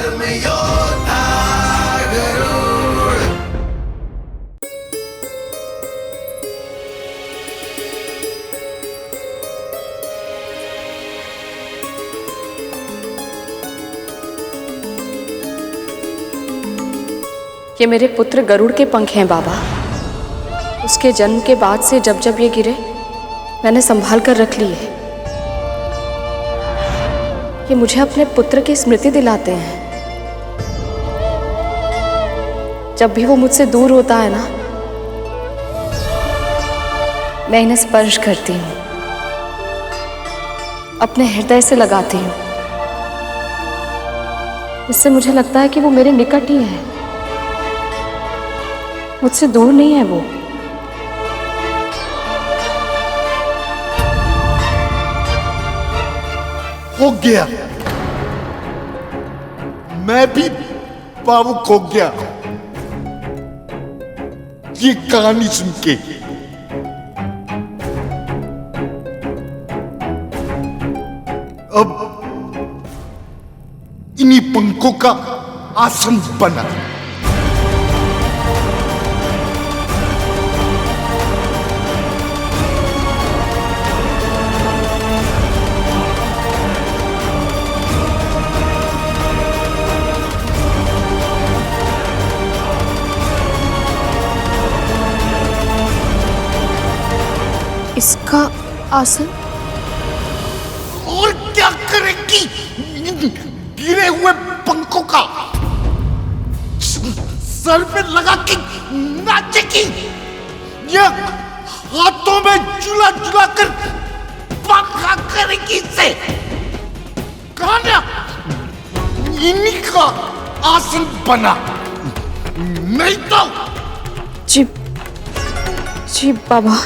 धर्मयोद्धा गरुड़। ये मेरे पुत्र गरुड़ के पंख हैं बाबा। उसके जन्म के बाद से जब जब ये गिरे मैंने संभाल कर रख लिए। ये मुझे अपने पुत्र की स्मृति दिलाते हैं। जब भी वो मुझसे दूर होता है ना, मैं इन्हें स्पर्श करती हूँ, अपने हृदय से लगाती हूँ। इससे मुझे लगता है कि वो मेरे निकट ही है, मुझसे दूर नहीं है वो। हो गया, मैं भी भावुक हो गया ये कहानी सुन के। अब इन्हीं पंखों का आसन बना। इसका आसन? और क्या करेगी गिरे हुए पंखों का? सर पे लगा के नाचेगी या हाथों में झुला झुला कर पंखा करेगी इससे? कहा ना, इन्हीं का आसन बना, नहीं तो। जी जी बाबा।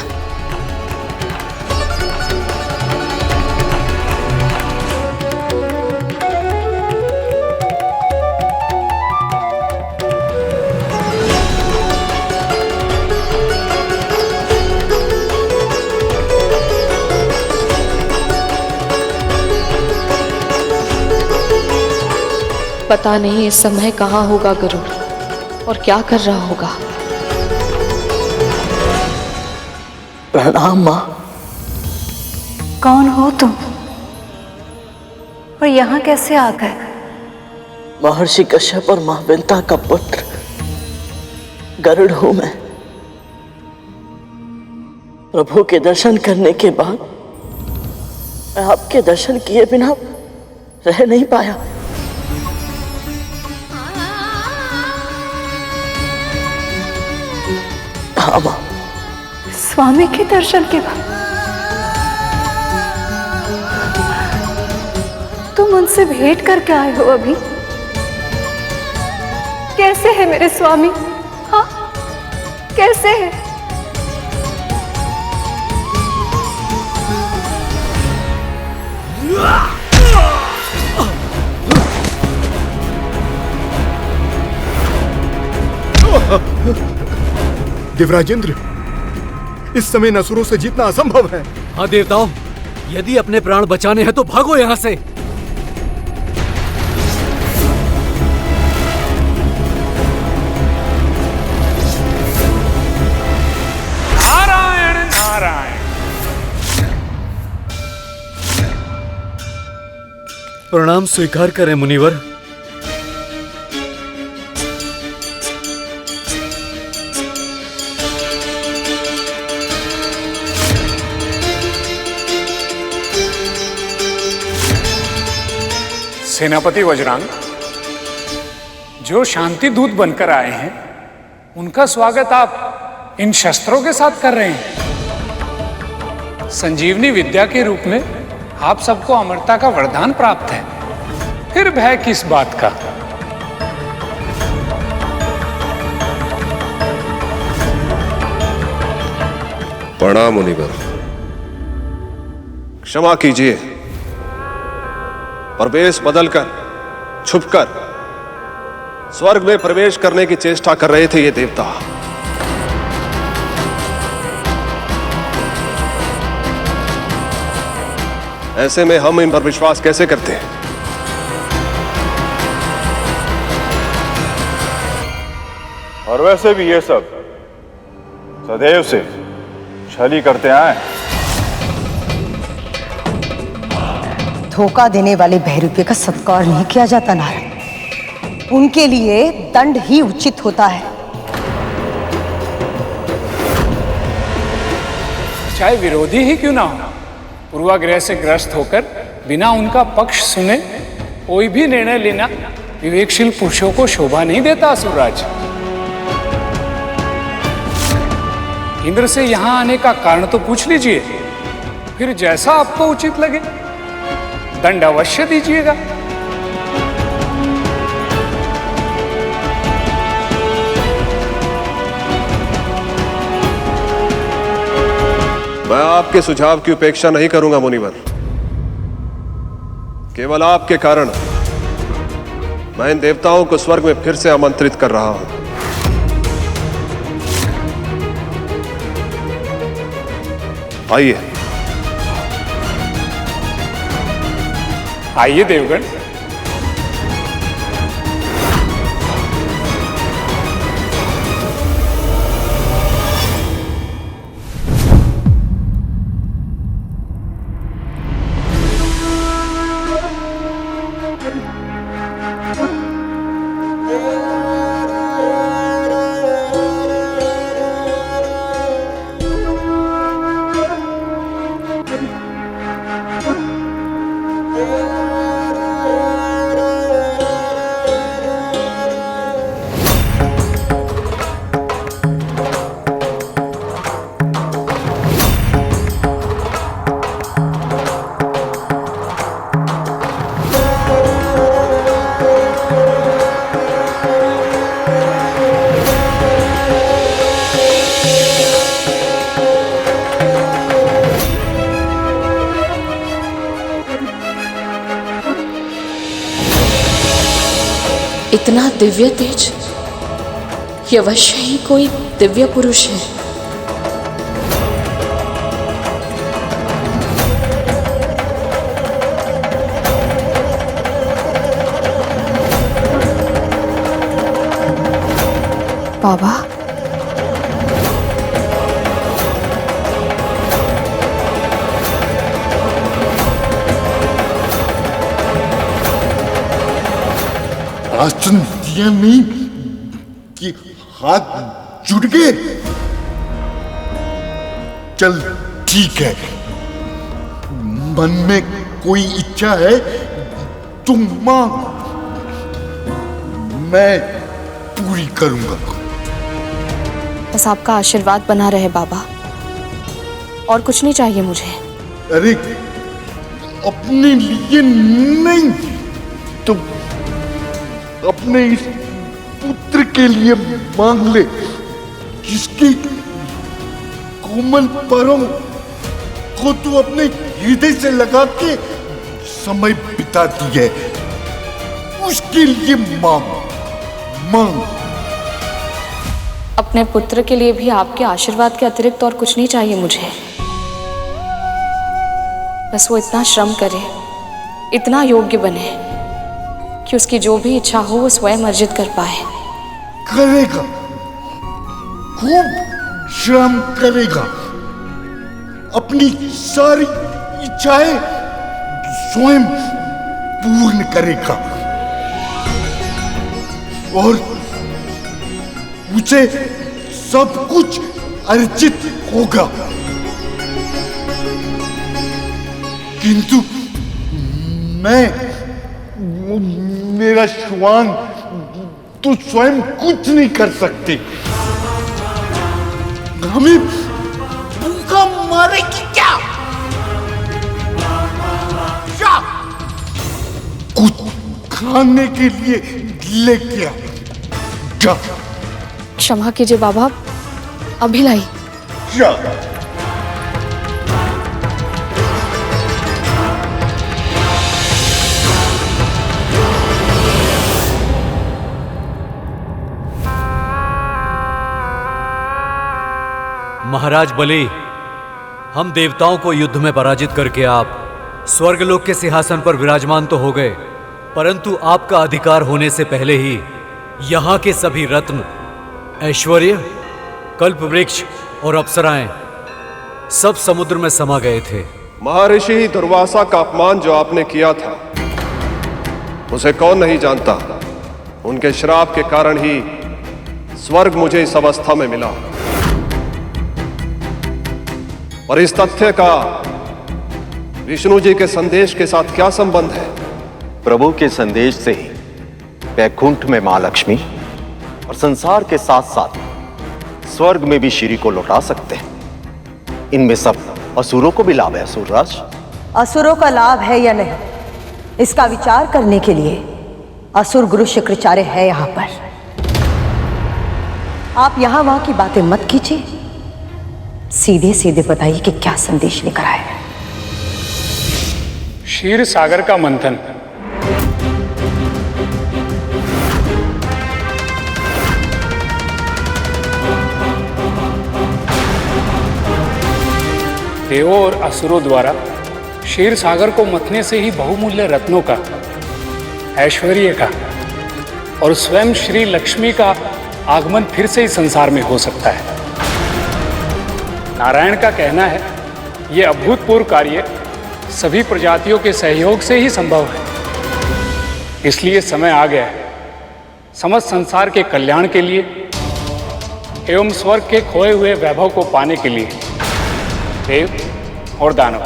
पता नहीं इस समय कहाँ होगा गरुड़ और क्या कर रहा होगा। प्रणाम माँ। कौन हो तुम और यहाँ कैसे आ गए? महर्षि कश्यप और माँ विंता का पुत्र गरुड़ हूं मैं। प्रभु के दर्शन करने के बाद मैं आपके दर्शन किए बिना रह नहीं पाया। हाँ माँ। स्वामी के दर्शन के बाद तुम उनसे भेंट करके आए हो अभी? कैसे है मेरे स्वामी? हाँ, कैसे है? देवराजेंद्र, इस समय असुरों से जीतना असंभव है। हाँ देवताओं, यदि अपने प्राण बचाने हैं तो भागो यहाँ से। नारायण नारायण। प्रणाम स्वीकार करें मुनिवर। सेनापति वज्रांग, जो शांति दूत बनकर आए हैं उनका स्वागत आप इन शस्त्रों के साथ कर रहे हैं। संजीवनी विद्या के रूप में आप सबको अमरता का वरदान प्राप्त है, फिर भय किस बात का? प्रणाम मुनिवर, क्षमा कीजिए। प्रवेश बदलकर, छुपकर स्वर्ग में प्रवेश करने की चेष्टा कर रहे थे ये देवता। ऐसे में हम इन पर विश्वास कैसे करते हैं? और वैसे भी ये सब सदैव से छल ही करते आए। धोखा देने वाले बहरूपे का सत्कार नहीं किया जाता नारद। उनके लिए दंड ही उचित होता है। चाहे विरोधी ही क्यों ना हो, पूर्वाग्रह से ग्रस्त होकर बिना उनका पक्ष सुने कोई भी निर्णय लेना विवेकशील पुरुषों को शोभा नहीं देता। असुरराज, इंद्र से यहां आने का कारण तो पूछ लीजिए, फिर जैसा आपको उचित लगे दंड अवश्य दीजिएगा। मैं आपके सुझाव की उपेक्षा नहीं करूंगा मुनिवर। केवल आपके कारण मैं इन देवताओं को स्वर्ग में फिर से आमंत्रित कर रहा हूं। आइए आइए देवगण। इतना दिव्य तेज, ये अवश्य ही कोई दिव्य पुरुष है। बाबा, आसन दिया नहीं कि हाथ जुड़ गए। चल ठीक है, मन में कोई इच्छा है तुम मांग, मैं पूरी करूंगा। बस आपका आशीर्वाद बना रहे बाबा, और कुछ नहीं चाहिए मुझे। अरे अपने लिए नहीं तो अपने इस पुत्र के लिए मांग ले, जिसकी कोमल परों को तू अपने हृदय से लगा के समय बिताती है, उसके लिए मांग मांग। अपने पुत्र के लिए भी आपके आशीर्वाद के अतिरिक्त और कुछ नहीं चाहिए मुझे। बस वो इतना श्रम करे, इतना योग्य बने कि उसकी जो भी इच्छा हो वो स्वयं अर्जित कर पाए। करेगा, खूब श्रम करेगा, अपनी सारी इच्छाएं स्वयं पूर्ण करेगा और उसे सब कुछ अर्जित होगा। किंतु मेरा श्वान तो स्वयं कुछ नहीं कर सकते। हमें भूखा मारेगी क्या? कुछ खाने के लिए लेके आ जा। क्षमा कीजिए बाबा, अभी लाई। जा। महाराज बलि, हम देवताओं को युद्ध में पराजित करके आप स्वर्गलोक के सिंहासन पर विराजमान तो हो गए, परंतु आपका अधिकार होने से पहले ही यहाँ के सभी रत्न ऐश्वर्य, कल्प वृक्ष और अप्सराएं सब समुद्र में समा गए थे। महर्षि दुर्वासा का अपमान जो आपने किया था उसे कौन नहीं जानता। उनके श्राप के कारण ही स्वर्ग मुझे इस अवस्था में मिला, और इस तथ्य का विष्णु जी के संदेश के साथ क्या संबंध है? प्रभु के संदेश से ही वैकुंठ में मां लक्ष्मी और संसार के साथ साथ स्वर्ग में भी श्री को लौटा सकते हैं। इनमें सब असुरों को भी लाभ है। असुरराज, असुरों का लाभ है या नहीं, इसका विचार करने के लिए असुर गुरु शुक्राचार्य है यहां पर। आप यहां वहां की बातें मत कीजिए, सीधे सीधे बताइए कि क्या संदेश लेकर आए हैं। क्षीर सागर का मंथन। देवों और असुरों द्वारा क्षीर सागर को मथने से ही बहुमूल्य रत्नों का, ऐश्वर्य का और स्वयं श्री लक्ष्मी का आगमन फिर से इस संसार में हो सकता है। नारायण का कहना है यह अभूतपूर्व कार्य सभी प्रजातियों के सहयोग से ही संभव है। इसलिए समय आ गया है समस्त संसार के कल्याण के लिए एवं स्वर्ग के खोए हुए वैभव को पाने के लिए देव और दानव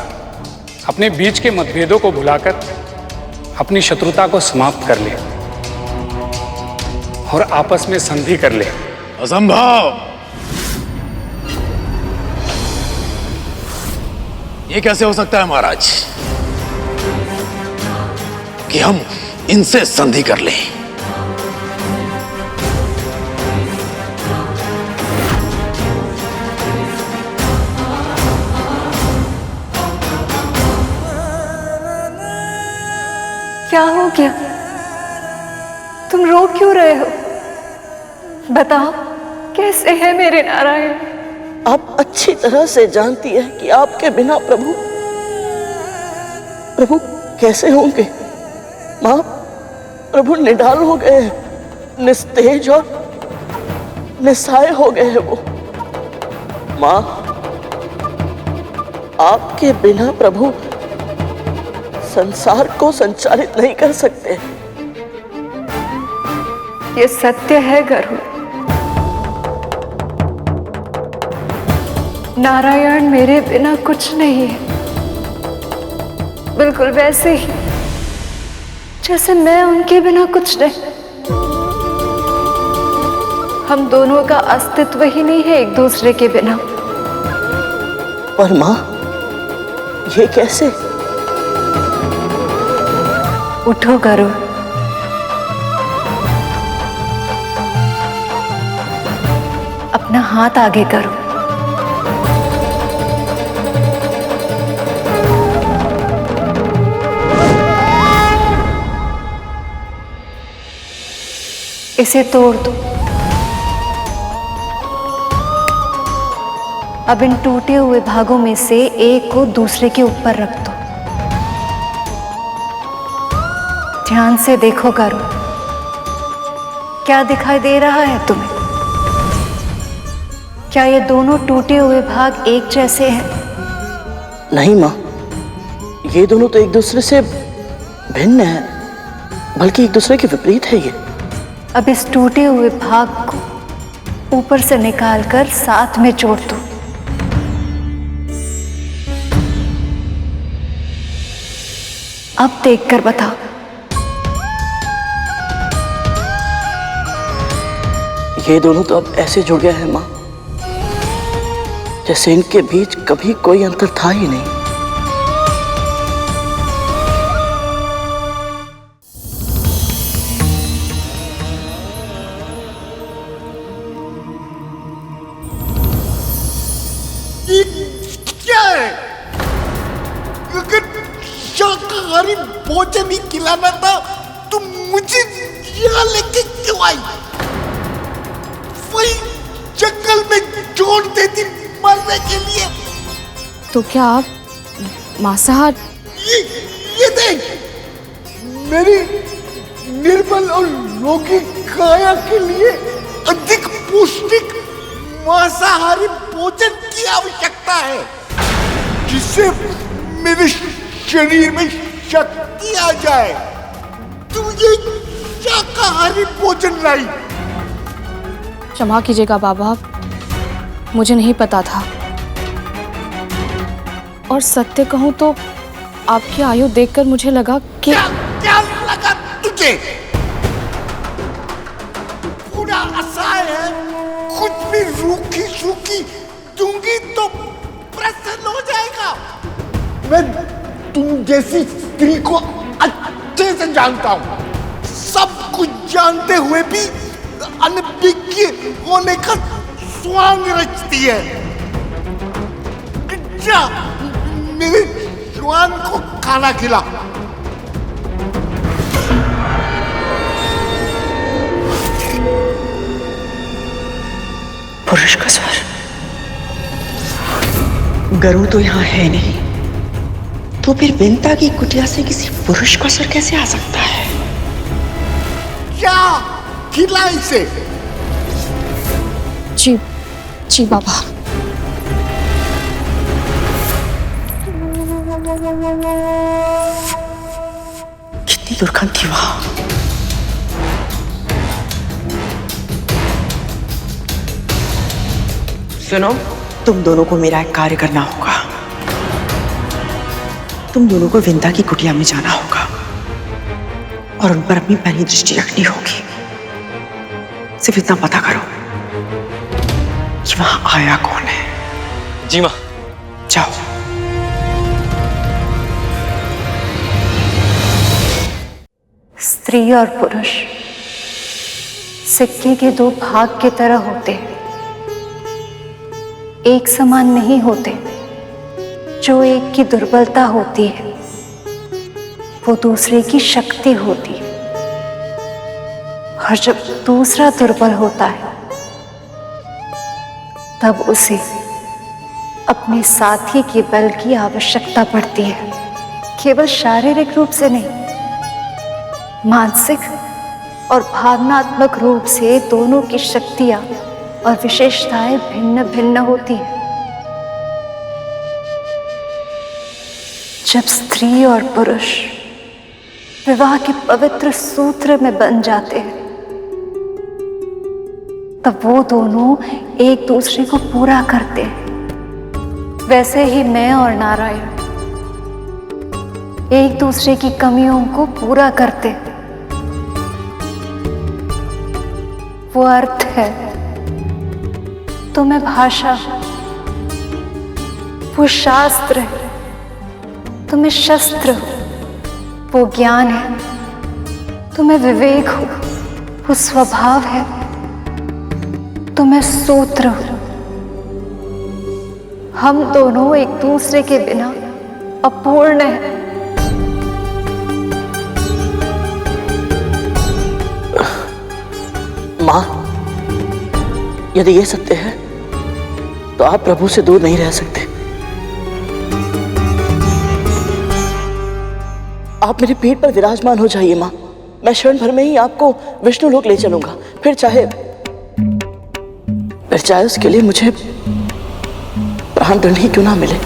अपने बीच के मतभेदों को भुलाकर अपनी शत्रुता को समाप्त कर ले और आपस में संधि कर ले। असंभव! ये कैसे हो सकता है महाराज कि हम इनसे संधि कर लें? क्या हो गया? तुम रो क्यों रहे हो? बताओ, कैसे है मेरे नारायण? आप अच्छी तरह से जानती है कि आपके बिना प्रभु कैसे होंगे। माँ, प्रभु निढाल हो गए हैं, निस्तेज और निस्सहाय हो गए हैं वो। माँ, आपके बिना प्रभु संसार को संचालित नहीं कर सकते। ये सत्य है गरुड़। नारायण मेरे बिना कुछ नहीं है, बिल्कुल वैसे ही जैसे मैं उनके बिना कुछ नहीं। हम दोनों का अस्तित्व ही नहीं है एक दूसरे के बिना। पर माँ, ये कैसे? उठो गरुड़, अपना हाथ आगे करो। इसे तोड़ दो। अब इन टूटे हुए भागों में से एक को दूसरे के ऊपर रख दो। ध्यान से देखो गरुड़, क्या दिखाई दे रहा है तुम्हें? क्या ये दोनों टूटे हुए भाग एक जैसे हैं? नहीं माँ, ये दोनों तो एक दूसरे से भिन्न हैं, बल्कि एक दूसरे के विपरीत है ये। अब इस टूटे हुए भाग को ऊपर से निकालकर साथ में जोड़ दो। अब देखकर बताओ। ये दोनों तो अब ऐसे जुड़ गए हैं माँ, जैसे इनके बीच कभी कोई अंतर था ही नहीं। क्या है? अगर शाकाहारी भोजन ही खिलाना था तो मुझे यहाँ लेके क्यों आई? वही जंगल में छोड़ देती मरने के लिए। तो क्या आप मांसाहार? ये देख, मेरी निर्बल और रोगी काया के लिए अधिक पौष्टिक मांसाहारी भोजन की आवश्यकता है, जिससे मेरे शरीर में शक्ति आ जाए। तू ये शाकाहारी भोजन लाई। क्षमा कीजिएगा बाबा, मुझे नहीं पता था। और सत्य कहूं तो आपकी आयु देखकर मुझे लगा कि क्या लगा तुझे? पूरा असहाय है, कुछ भी रूखी सूखी दूंगी तो प्रसन्न हो जाएगा। मैं तुम जैसी स्त्री को अच्छे से जानता हूं, सब कुछ जानते हुए भी अनभिज्ञ होने का स्वांग रचती है। जा, मेरे श्वान को खाना खिला। पुरुष का स्वर। गरुड़ तो यहाँ है नहीं, तो फिर विंता की कुटिया से किसी पुरुष का स्वर कैसे आ सकता है? क्या खिला इसे? जी जी बाबा। कितनी दुर्गंध थी वहां। सुनो, तुम दोनों को मेरा एक कार्य करना होगा। तुम दोनों को विंता की कुटिया में जाना होगा और उन पर अपनी पहली दृष्टि रखनी होगी। सिर्फ इतना पता करो कि वहां आया कौन है। जी मां। जाओ। स्त्री और पुरुष सिक्के के दो भाग की तरह होते हैं, एक समान नहीं होते। जो एक की दुर्बलता होती है वो दूसरे की शक्ति होती है, और जब दूसरा दुर्बल होता है तब उसे अपने साथी के बल की आवश्यकता पड़ती है। केवल शारीरिक रूप से नहीं, मानसिक और भावनात्मक रूप से दोनों की शक्तियां और विशेषताएं भिन्न भिन्न होती हैं। जब स्त्री और पुरुष विवाह के पवित्र सूत्र में बंध जाते हैं तब वो दोनों एक दूसरे को पूरा करते हैं। वैसे ही मैं और नारायण एक दूसरे की कमियों को पूरा करते हैं। वो अर्थ है तो मैं भाषा, वो शास्त्र है तो मैं शस्त्र हूं, वो ज्ञान है तो मैं विवेक हूं, वो स्वभाव है तो मैं सूत्र हूं। हम दोनों एक दूसरे के बिना अपूर्ण हैं। मां, यदि ये सत्य है तो आप प्रभु से दूर नहीं रह सकते। आप मेरी पीठ पर विराजमान हो जाइए मां। मैं क्षण भर में ही आपको विष्णु लोक ले चलूंगा। फिर चाहे उसके लिए मुझे प्राण दंड ही क्यों ना मिले।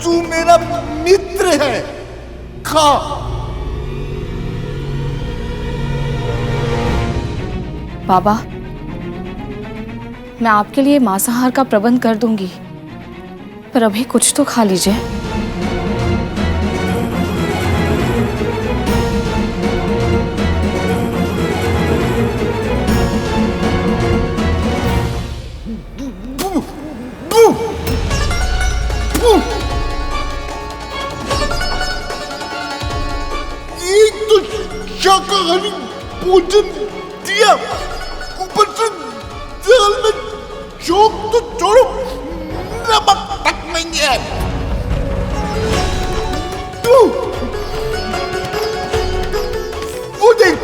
तू मेरा मित्र है, खा। बाबा, मैं आपके लिए मांसाहार का प्रबंध कर दूंगी, पर अभी कुछ तो खा लीजिए। शाकाहारी भोजन दिया, ऊपर से दाल में जोक तो छोड़ो, नमक तक नहीं है। तू वो देख,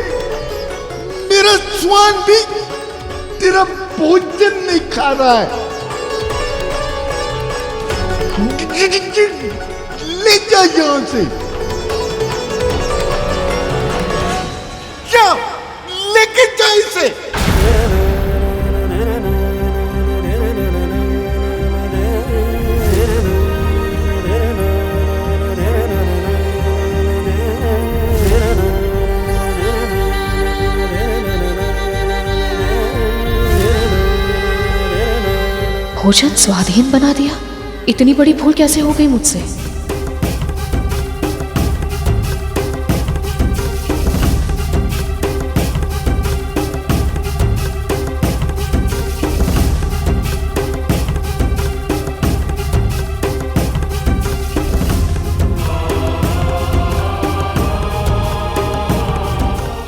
मेरा स्वान भी तेरा भोजन नहीं खा रहा है। ले जा यहां से, जा लेके जा इसे। भोजन स्वाधीन बना दिया? इतनी बड़ी भूल कैसे हो गई मुझसे?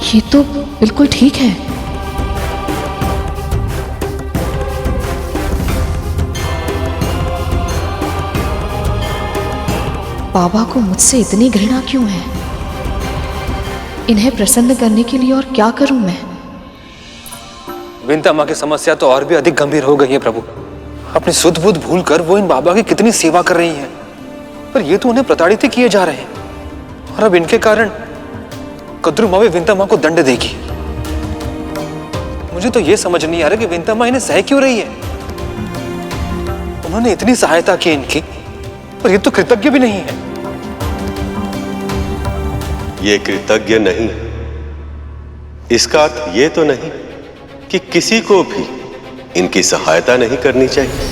ये तो बिल्कुल ठीक है। बाबा को मुझसे इतनी घृणा क्यों है? इन्हें प्रसन्न करने के लिए और क्या करूं मैं? विंता माँ की समस्या तो और भी अधिक गंभीर हो गई है प्रभु। अपनी सुध बुध भूल कर वो इन बाबा की कितनी सेवा कर रही हैं, पर ये तो उन्हें प्रताड़ित किए जा रहे हैं। और अब इनके कारण कद्रू माँ भी विंता माँ को दंड देगी। मुझे तो ये समझ नहीं आ रहा कि विंता माँ इन्हें सह क्यों रही है। उन्होंने इतनी सहायता की इनकी, पर ये तो कृतज्ञ भी नहीं है। ये कृतज्ञ नहीं, इसका अर्थ ये तो नहीं कि किसी को भी इनकी सहायता नहीं करनी चाहिए।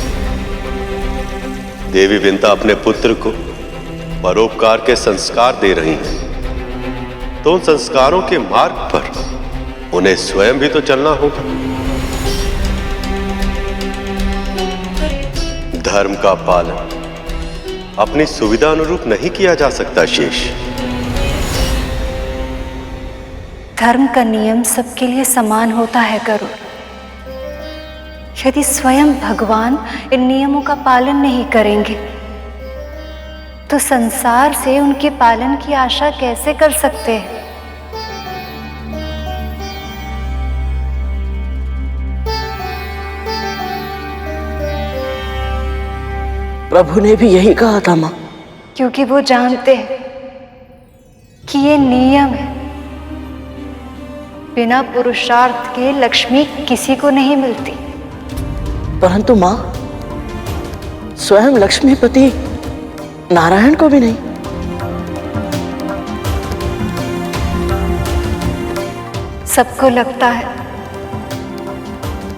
देवी विंता अपने पुत्र को परोपकार के संस्कार दे रही हैं, तो उन संस्कारों के मार्ग पर उन्हें स्वयं भी तो चलना होगा। धर्म का पालन अपनी सुविधा अनुरूप नहीं किया जा सकता शेष। धर्म का नियम सबके लिए समान होता है गरुड़। यदि स्वयं भगवान इन नियमों का पालन नहीं करेंगे तो संसार से उनके पालन की आशा कैसे कर सकते हैं? प्रभु ने भी यही कहा था मां। क्योंकि वो जानते हैं कि ये नियम है। बिना पुरुषार्थ के लक्ष्मी किसी को नहीं मिलती। परंतु मां, स्वयं लक्ष्मीपति नारायण को भी नहीं। सबको लगता है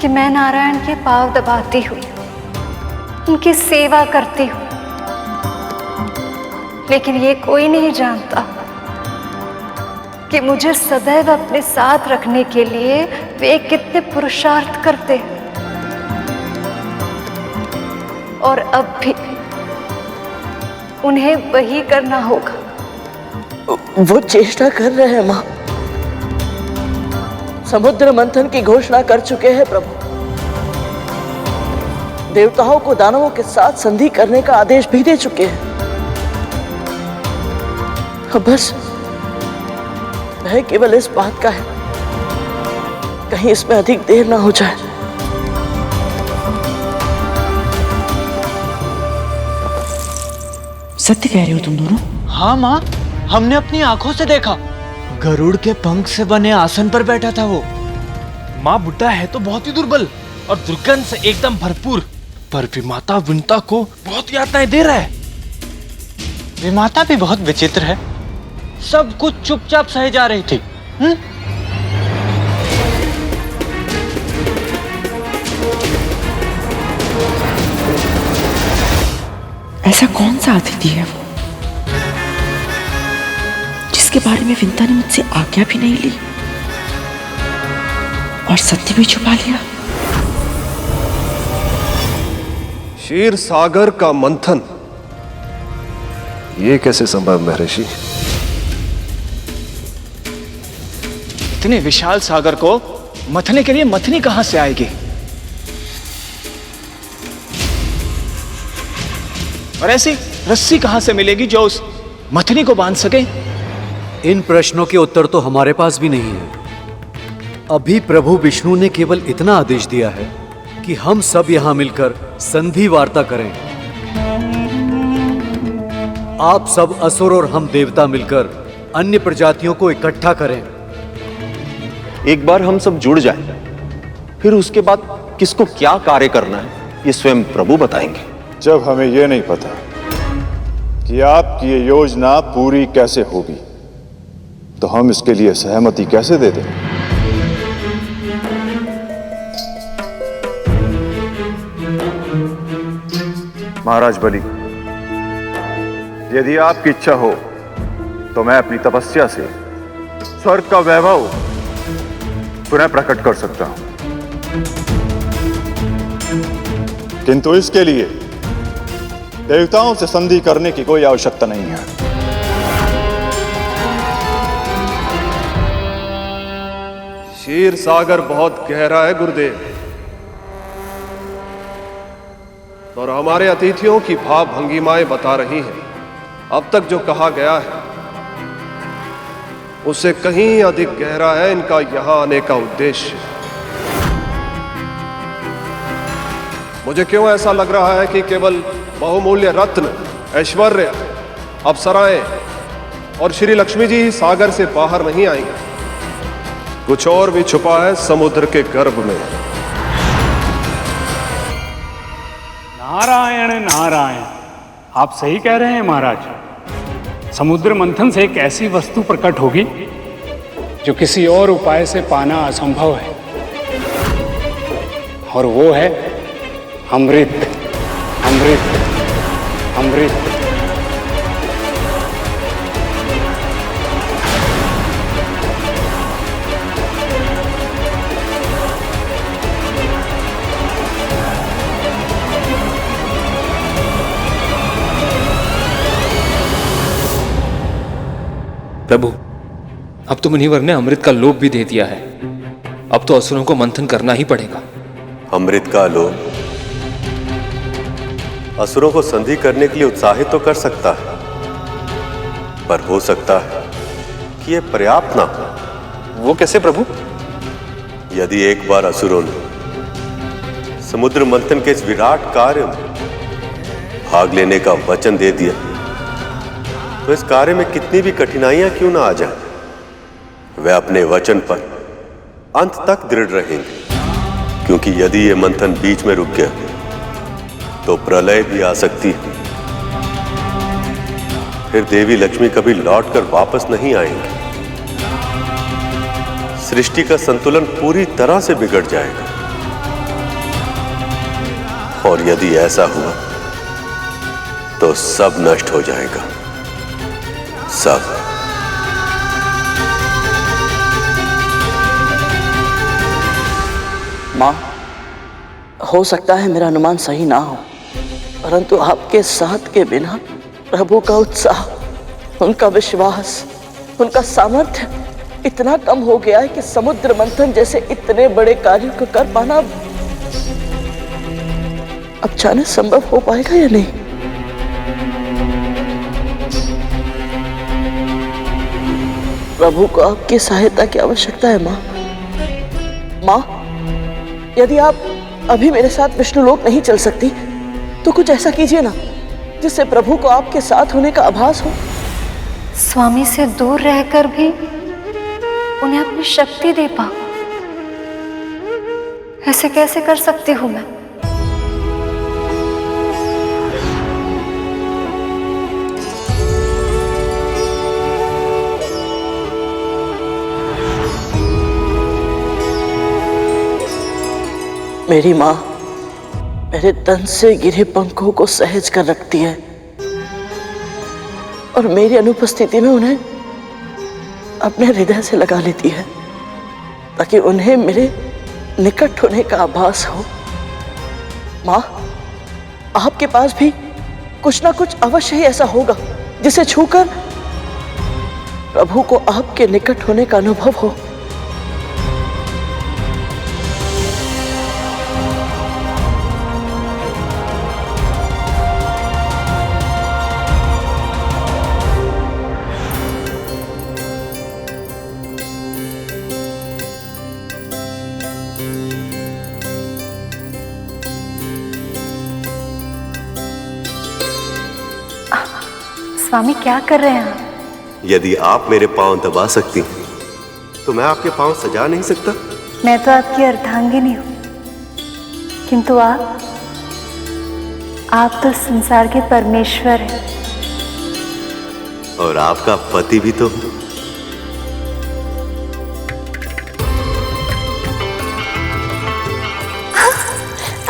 कि मैं नारायण के पांव दबाती हूँ, उनकी सेवा करती हूँ, लेकिन ये कोई नहीं जानता कि मुझे सदैव अपने साथ रखने के लिए वे कितने पुरुषार्थ करते हैं। और अब भी उन्हें वही करना होगा। वो चेष्टा कर रहे हैं मां। समुद्र मंथन की घोषणा कर चुके हैं प्रभु। देवताओं को दानवों के साथ संधि करने का आदेश भी दे चुके हैं। अब बस भय केवल इस बात का है, कहीं इसमें अधिक देर ना हो जाए। सत्य कह रहे हो तुम दोनों? हाँ माँ, हमने अपनी आंखों से देखा। गरुड़ के पंख से बने आसन पर बैठा था वो। माँ बुड्ढा है तो बहुत ही दुर्बल और दुर्गंध से एकदम भरपूर, पर विमाता विंता को बहुत यातनाएं दे रहा है। विमाता भी बहुत विचित्र है, सब कुछ चुपचाप सहे जा रही थी। ऐसा कौन सा अतिथि है वो जिसके बारे में विंता ने मुझसे आज्ञा भी नहीं ली और सत्य भी छुपा लिया? क्षीर सागर का मंथन, ये कैसे संभव महर्षि? इतने विशाल सागर को मथने के लिए मथनी कहां से आएगी? और ऐसी रस्सी कहां से मिलेगी जो उस मथनी को बांध सके? इन प्रश्नों के उत्तर तो हमारे पास भी नहीं है। अभी प्रभु विष्णु ने केवल इतना आदेश दिया है कि हम सब यहां मिलकर संधि वार्ता करें। आप सब असुर और हम देवता मिलकर अन्य प्रजातियों को इकट्ठा करें। एक बार हम सब जुड़ जाएं, फिर उसके बाद किसको क्या कार्य करना है ये स्वयं प्रभु बताएंगे। जब हमें यह नहीं पता कि आपकी ये योजना पूरी कैसे होगी, तो हम इसके लिए सहमति कैसे दे दें? महाराज बलि, यदि आपकी इच्छा हो तो मैं अपनी तपस्या से स्वर्ग का वैभव पुनः प्रकट कर सकता हूं, किंतु इसके लिए देवताओं से संधि करने की कोई आवश्यकता नहीं है। क्षीर सागर बहुत गहरा है गुरुदेव, और हमारे अतिथियों की भाव भंगिमाएं बता रही हैं अब तक जो कहा गया है उससे कहीं अधिक गहरा है इनका यहां आने का उद्देश्य। मुझे क्यों ऐसा लग रहा है कि केवल बहुमूल्य रत्न, ऐश्वर्य, अप्सराएं और श्री लक्ष्मी जी ही सागर से बाहर नहीं आएंगे। कुछ और भी छुपा है समुद्र के गर्भ में। नारायण नारायण, आप सही कह रहे हैं महाराज। समुद्र मंथन से एक ऐसी वस्तु प्रकट होगी जो किसी और उपाय से पाना असंभव है, और वो है अमृत। अमृत, अमृत। प्रभु, अब तो मुनिवर ने अमृत का लोभ भी दे दिया है। अब तो असुरों को मंथन करना ही पड़ेगा। अमृत का लोभ असुरों को संधि करने के लिए उत्साहित तो कर सकता है, पर हो सकता है कि यह पर्याप्त ना हो। वो कैसे प्रभु? यदि एक बार असुरों ने समुद्र मंथन के इस विराट कार्य में भाग लेने का वचन दे दिया, तो इस कार्य में कितनी भी कठिनाइयां क्यों ना आ जाए, वे अपने वचन पर अंत तक दृढ़ रहेंगे। क्योंकि यदि यह मंथन बीच में रुक गया तो प्रलय भी आ सकती है। फिर देवी लक्ष्मी कभी लौटकर वापस नहीं आएंगी। सृष्टि का संतुलन पूरी तरह से बिगड़ जाएगा। और यदि ऐसा हुआ तो सब नष्ट हो जाएगा, सब। मां, हो सकता है मेरा अनुमान सही ना हो, परंतु आपके साथ के बिना प्रभु का उत्साह, उनका विश्वास, उनका सामर्थ्य इतना कम हो गया है कि समुद्र मंथन जैसे इतने बड़े कार्य को कर पाना अब जाने संभव हो पाएगा या नहीं। प्रभु को आपकी सहायता की आवश्यकता है मां। मां, यदि आप अभी मेरे साथ विष्णुलोक नहीं चल सकती तो कुछ ऐसा कीजिए ना जिससे प्रभु को आपके साथ होने का आभास हो। स्वामी से दूर रहकर भी उन्हें अपनी शक्ति दे पाऊं, ऐसे कैसे कर सकती हूं मैं? मेरी माँ मेरे तन से गिरे पंखों को सहज कर रखती है और मेरी अनुपस्थिति में उन्हें अपने हृदय से लगा लेती है ताकि उन्हें मेरे निकट होने का आभास हो। माँ, आपके पास भी कुछ ना कुछ अवश्य ही ऐसा होगा जिसे छूकर प्रभु को आपके निकट होने का अनुभव हो। स्वामी क्या कर रहे हैं आप? यदि आप मेरे पांव दबा सकती हैं, तो मैं आपके पांव सजा नहीं सकता? मैं तो आपकी अर्धांगिनी हूँ, किंतु आप तो संसार के परमेश्वर हैं। और आपका पति भी तो।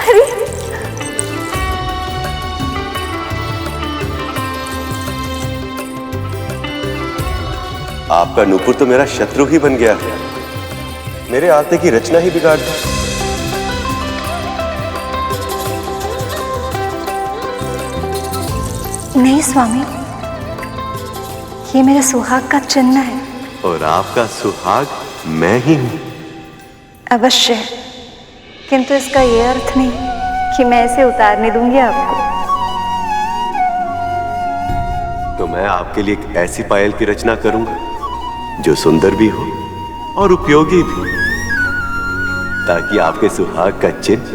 अरे आपका नूपुर तो मेरा शत्रु ही बन गया, मेरे आते की रचना ही बिगाड़ दी। नहीं स्वामी, ये मेरे सुहाग का चिन्ह है। और आपका सुहाग मैं ही हूं। अवश्य, किंतु इसका ये अर्थ नहीं कि मैं इसे उतारने दूंगी आपको। तो मैं आपके लिए एक ऐसी पायल की रचना करूंगा जो सुंदर भी हो और उपयोगी भी, ताकि आपके सुहाग का चिन्ह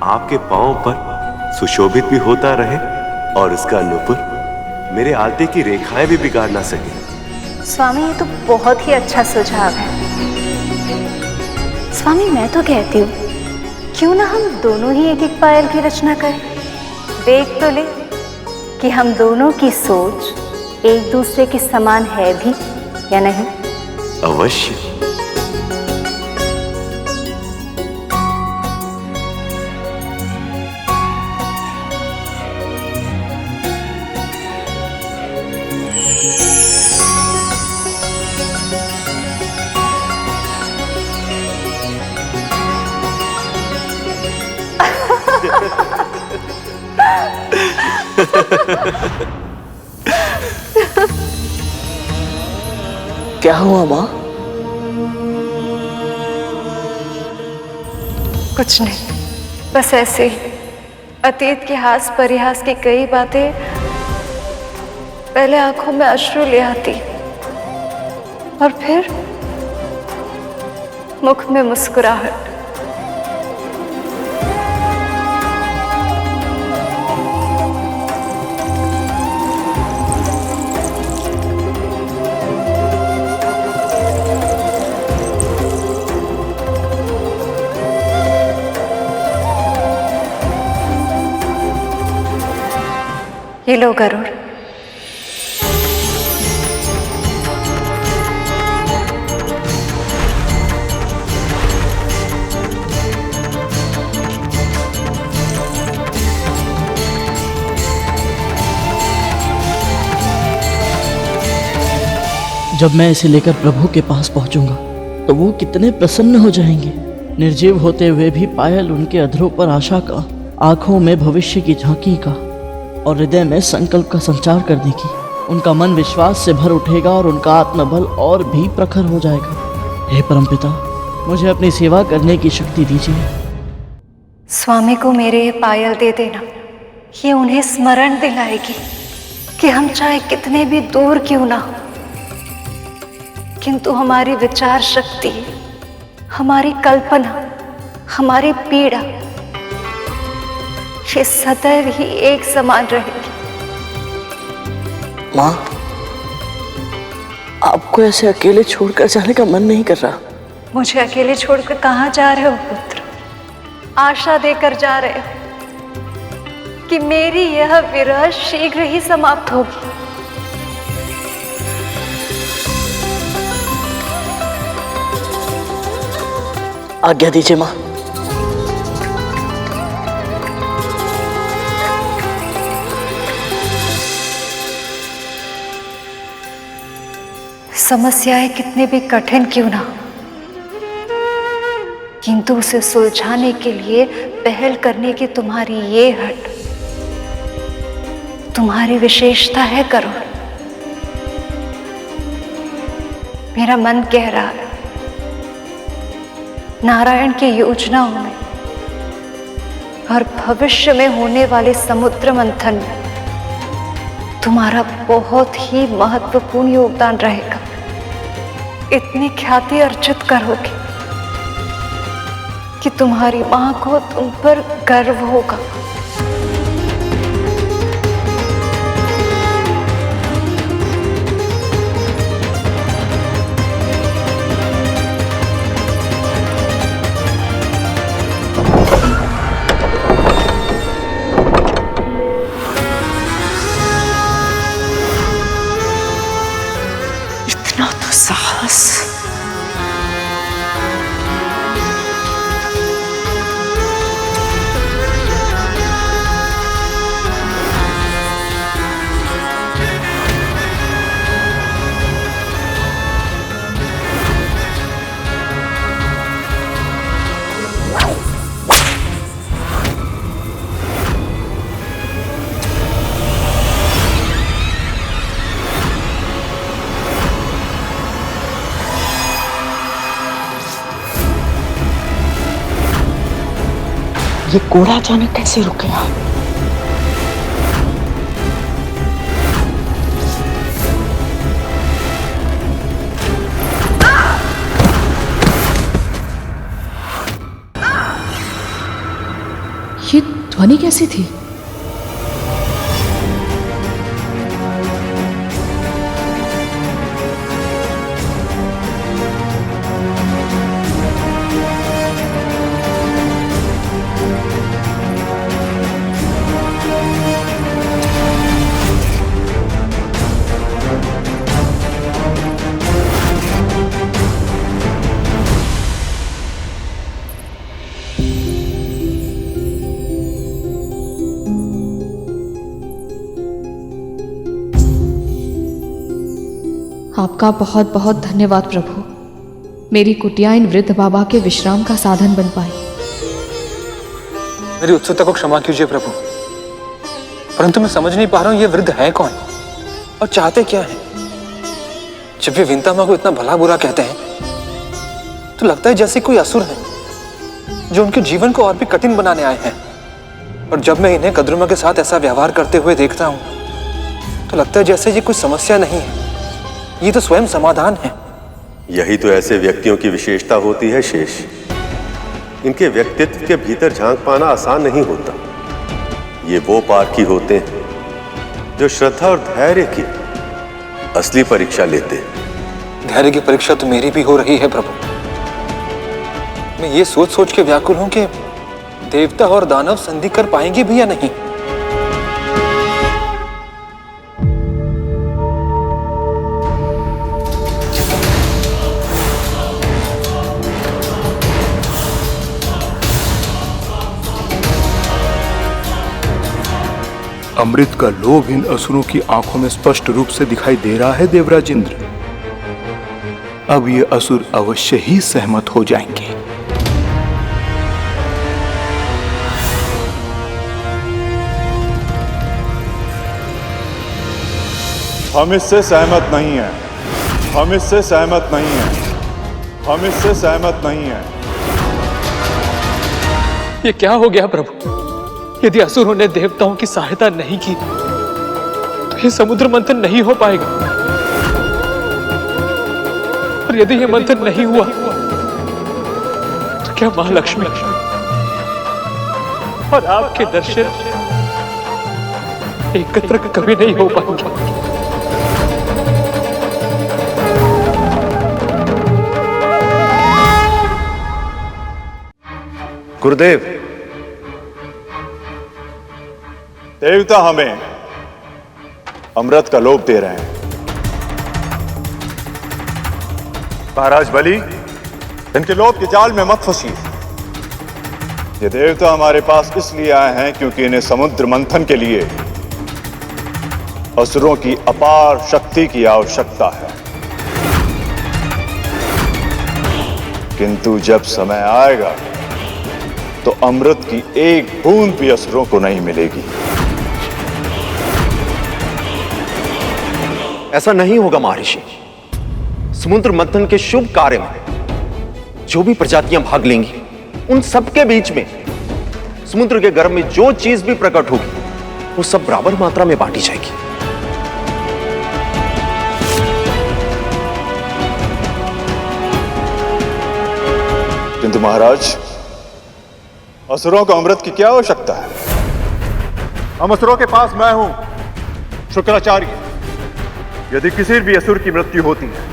आपके पांव पर सुशोभित भी होता रहे और उसका नूपुर मेरे आते की रेखाएं भी बिगाड़ ना सके। स्वामी, ये तो बहुत ही अच्छा सुझाव है। स्वामी, मैं तो कहती हूँ क्यों ना हम दोनों ही एक एक पायल की रचना करें। देख तो ले कि हम दोनों की सोच एक दूसरे के समान है भी या नहीं। अवश्य। क्या हुआ माँ? कुछ नहीं, बस ऐसे ही अतीत के हास परिहास की कई बातें पहले आंखों में अश्रु ले आती और फिर मुख में मुस्कुराहट। ये लो गरुड़। जब मैं इसे लेकर प्रभु के पास पहुंचूंगा तो वो कितने प्रसन्न हो जाएंगे। निर्जीव होते हुए भी पायल उनके अधरों पर आशा का, आंखों में भविष्य की झांकी का और हृदय में संकल्प का संचार कर देगी। उनका मन विश्वास से भर उठेगा और उनका आत्मबल और भी प्रखर हो जाएगा। हे परमपिता, मुझे अपनी सेवा करने की शक्ति दीजिए। स्वामी को मेरे ये पायल दे देना, ये उन्हें स्मरण दिलाएगी कि हम चाहे कितने भी दूर क्यों ना हो, किंतु हमारी विचार शक्ति, हमारी कल्पना, हमारी पीड़ा ये सदैव ही एक समान रहेगी। माँ, आपको ऐसे अकेले छोड़कर जाने का मन नहीं कर रहा। मुझे अकेले छोड़कर कहाँ जा रहे हो पुत्र? आशा देकर जा रहे हो कि मेरी यह विरह शीघ्र ही समाप्त होगी। आज्ञा दीजिए माँ। समस्याएं कितने भी कठिन क्यों ना, किंतु उसे सुलझाने के लिए पहल करने की तुम्हारी ये हट, तुम्हारी विशेषता है गरुड़। मेरा मन कह रहा है नारायण की योजनाओं में और भविष्य में होने वाले समुद्र मंथन में तुम्हारा बहुत ही महत्वपूर्ण योगदान रहेगा। इतनी ख्याति अर्जित करोगे कि तुम्हारी मां को तुम पर गर्व होगा। ये कोड़ा अचानक कैसे रुक गया? ये ध्वनि कैसी थी? आपका बहुत बहुत धन्यवाद प्रभु। मेरी कुटिया इन वृद्ध बाबा के विश्राम का साधन बन पाई। मेरी उत्सुकता को क्षमा कीजिए प्रभु, परंतु मैं समझ नहीं पा रहा हूं ये वृद्ध है कौन और चाहते क्या हैं। जब वे विंता मां को इतना भला बुरा कहते हैं तो लगता है जैसे कोई असुर है जो उनके जीवन को और भी कठिन बनाने आए हैं। और जब मैं इन्हें कद्रुमा के साथ ऐसा व्यवहार करते हुए देखता हूं तो लगता है जैसे ये कोई समस्या नहीं है, ये तो स्वयं समाधान है। यही तो ऐसे व्यक्तियों की विशेषता होती है शेष। इनके व्यक्तित्व के भीतर झांक पाना आसान नहीं होता। ये वो पारखी होते हैं जो श्रद्धा और धैर्य की असली परीक्षा लेते हैं। धैर्य की परीक्षा तो मेरी भी हो रही है प्रभु। मैं ये सोच सोच के व्याकुल हूं कि देवता और दानव संधि कर पाएंगे भी या नहीं। अमृत का लोभ इन असुरों की आंखों में स्पष्ट रूप से दिखाई दे रहा है देवराज इंद्र। अब ये असुर अवश्य ही सहमत हो जाएंगे। हम इससे सहमत नहीं हैं। हम इससे सहमत नहीं हैं। हम इससे सहमत नहीं हैं। ये क्या हो गया प्रभु? यदि असुरों ने देवताओं की सहायता नहीं की तो ये समुद्र मंथन नहीं हो पाएगा। और यदि ये मंथन नहीं हुआ तो क्या महालक्ष्मी और आपके दर्शन एकत्र कभी नहीं हो पाएंगे। गुरुदेव, देवता हमें अमृत का लोभ दे रहे हैं। महाराज बलि, इनके लोभ के जाल में मत फंसिए। ये देवता हमारे पास इसलिए आए हैं क्योंकि इन्हें समुद्र मंथन के लिए असुरों की अपार शक्ति की आवश्यकता है। किंतु जब समय आएगा तो अमृत की एक बूंद भी असुरों को नहीं मिलेगी। ऐसा नहीं होगा महर्षि। समुद्र मंथन के शुभ कार्य में जो भी प्रजातियां भाग लेंगी उन सबके बीच में समुद्र के गर्भ में जो चीज भी प्रकट होगी वो सब बराबर मात्रा में बांटी जाएगी। किंतु महाराज, असुरों को अमृत की क्या आवश्यकता है? हम असुरों के पास मैं हूं शुक्राचार्य। यदि किसी भी असुर की मृत्यु होती है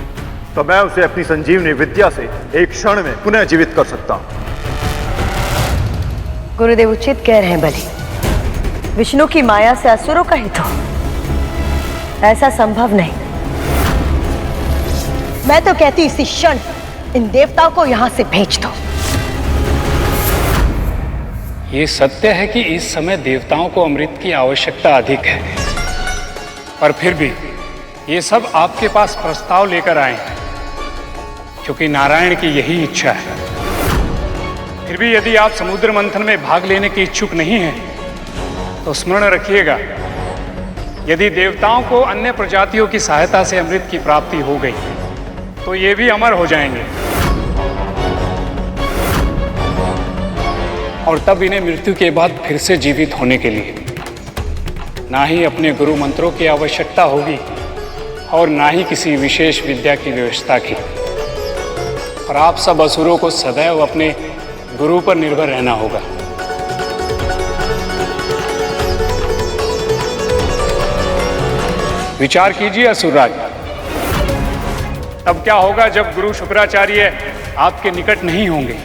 तो मैं उसे अपनी संजीवनी विद्या से एक क्षण में पुनः जीवित कर सकता हूं। गुरुदेव उचित कह रहे हैं बलि। विष्णु की माया से असुरों का हित हो, ऐसा संभव नहीं। मैं तो कहती इसी क्षण इन देवताओं को यहां से भेज दो। ये सत्य है कि इस समय देवताओं को अमृत की आवश्यकता अधिक है, पर फिर भी ये सब आपके पास प्रस्ताव लेकर आए हैं क्योंकि नारायण की यही इच्छा है। फिर भी यदि आप समुद्र मंथन में भाग लेने के इच्छुक नहीं हैं तो स्मरण रखिएगा, यदि देवताओं को अन्य प्रजातियों की सहायता से अमृत की प्राप्ति हो गई तो ये भी अमर हो जाएंगे। और तब इन्हें मृत्यु के बाद फिर से जीवित होने के लिए ना ही अपने गुरु मंत्रों की आवश्यकता होगी और ना ही किसी विशेष विद्या की व्यवस्था की। और आप सब असुरों को सदैव अपने गुरु पर निर्भर रहना होगा। विचार कीजिए असुरराज, तब क्या होगा जब गुरु शुक्राचार्य आपके निकट नहीं होंगे,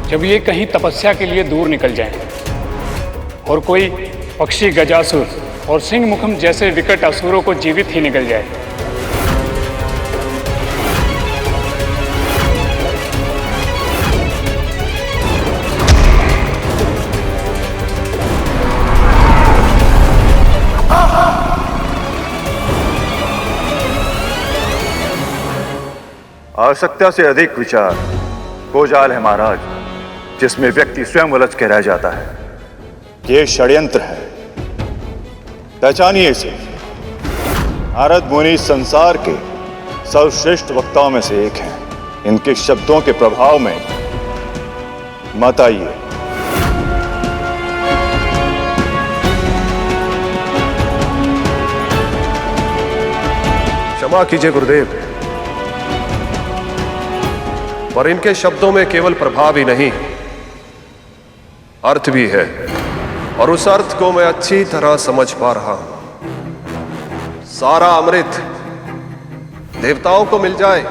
जब ये कहीं तपस्या के लिए दूर निकल जाएं और कोई पक्षी गजासुर और सिंह मुखम जैसे विकट असुरों को जीवित ही निकल जाए। आवश्यकता से अधिक विचार गोजाल है महाराज, जिसमें व्यक्ति स्वयं उलझ के रह जाता है। ये षड्यंत्र है, पहचानिए इसे। नारद मुनि संसार के सर्वश्रेष्ठ वक्ताओं में से एक हैं। इनके शब्दों के प्रभाव में मत आइए। क्षमा कीजिए गुरुदेव, पर इनके शब्दों में केवल प्रभाव ही नहीं, अर्थ भी है, और उस अर्थ को मैं अच्छी तरह समझ पा रहा हूं। सारा अमृत देवताओं को मिल जाए,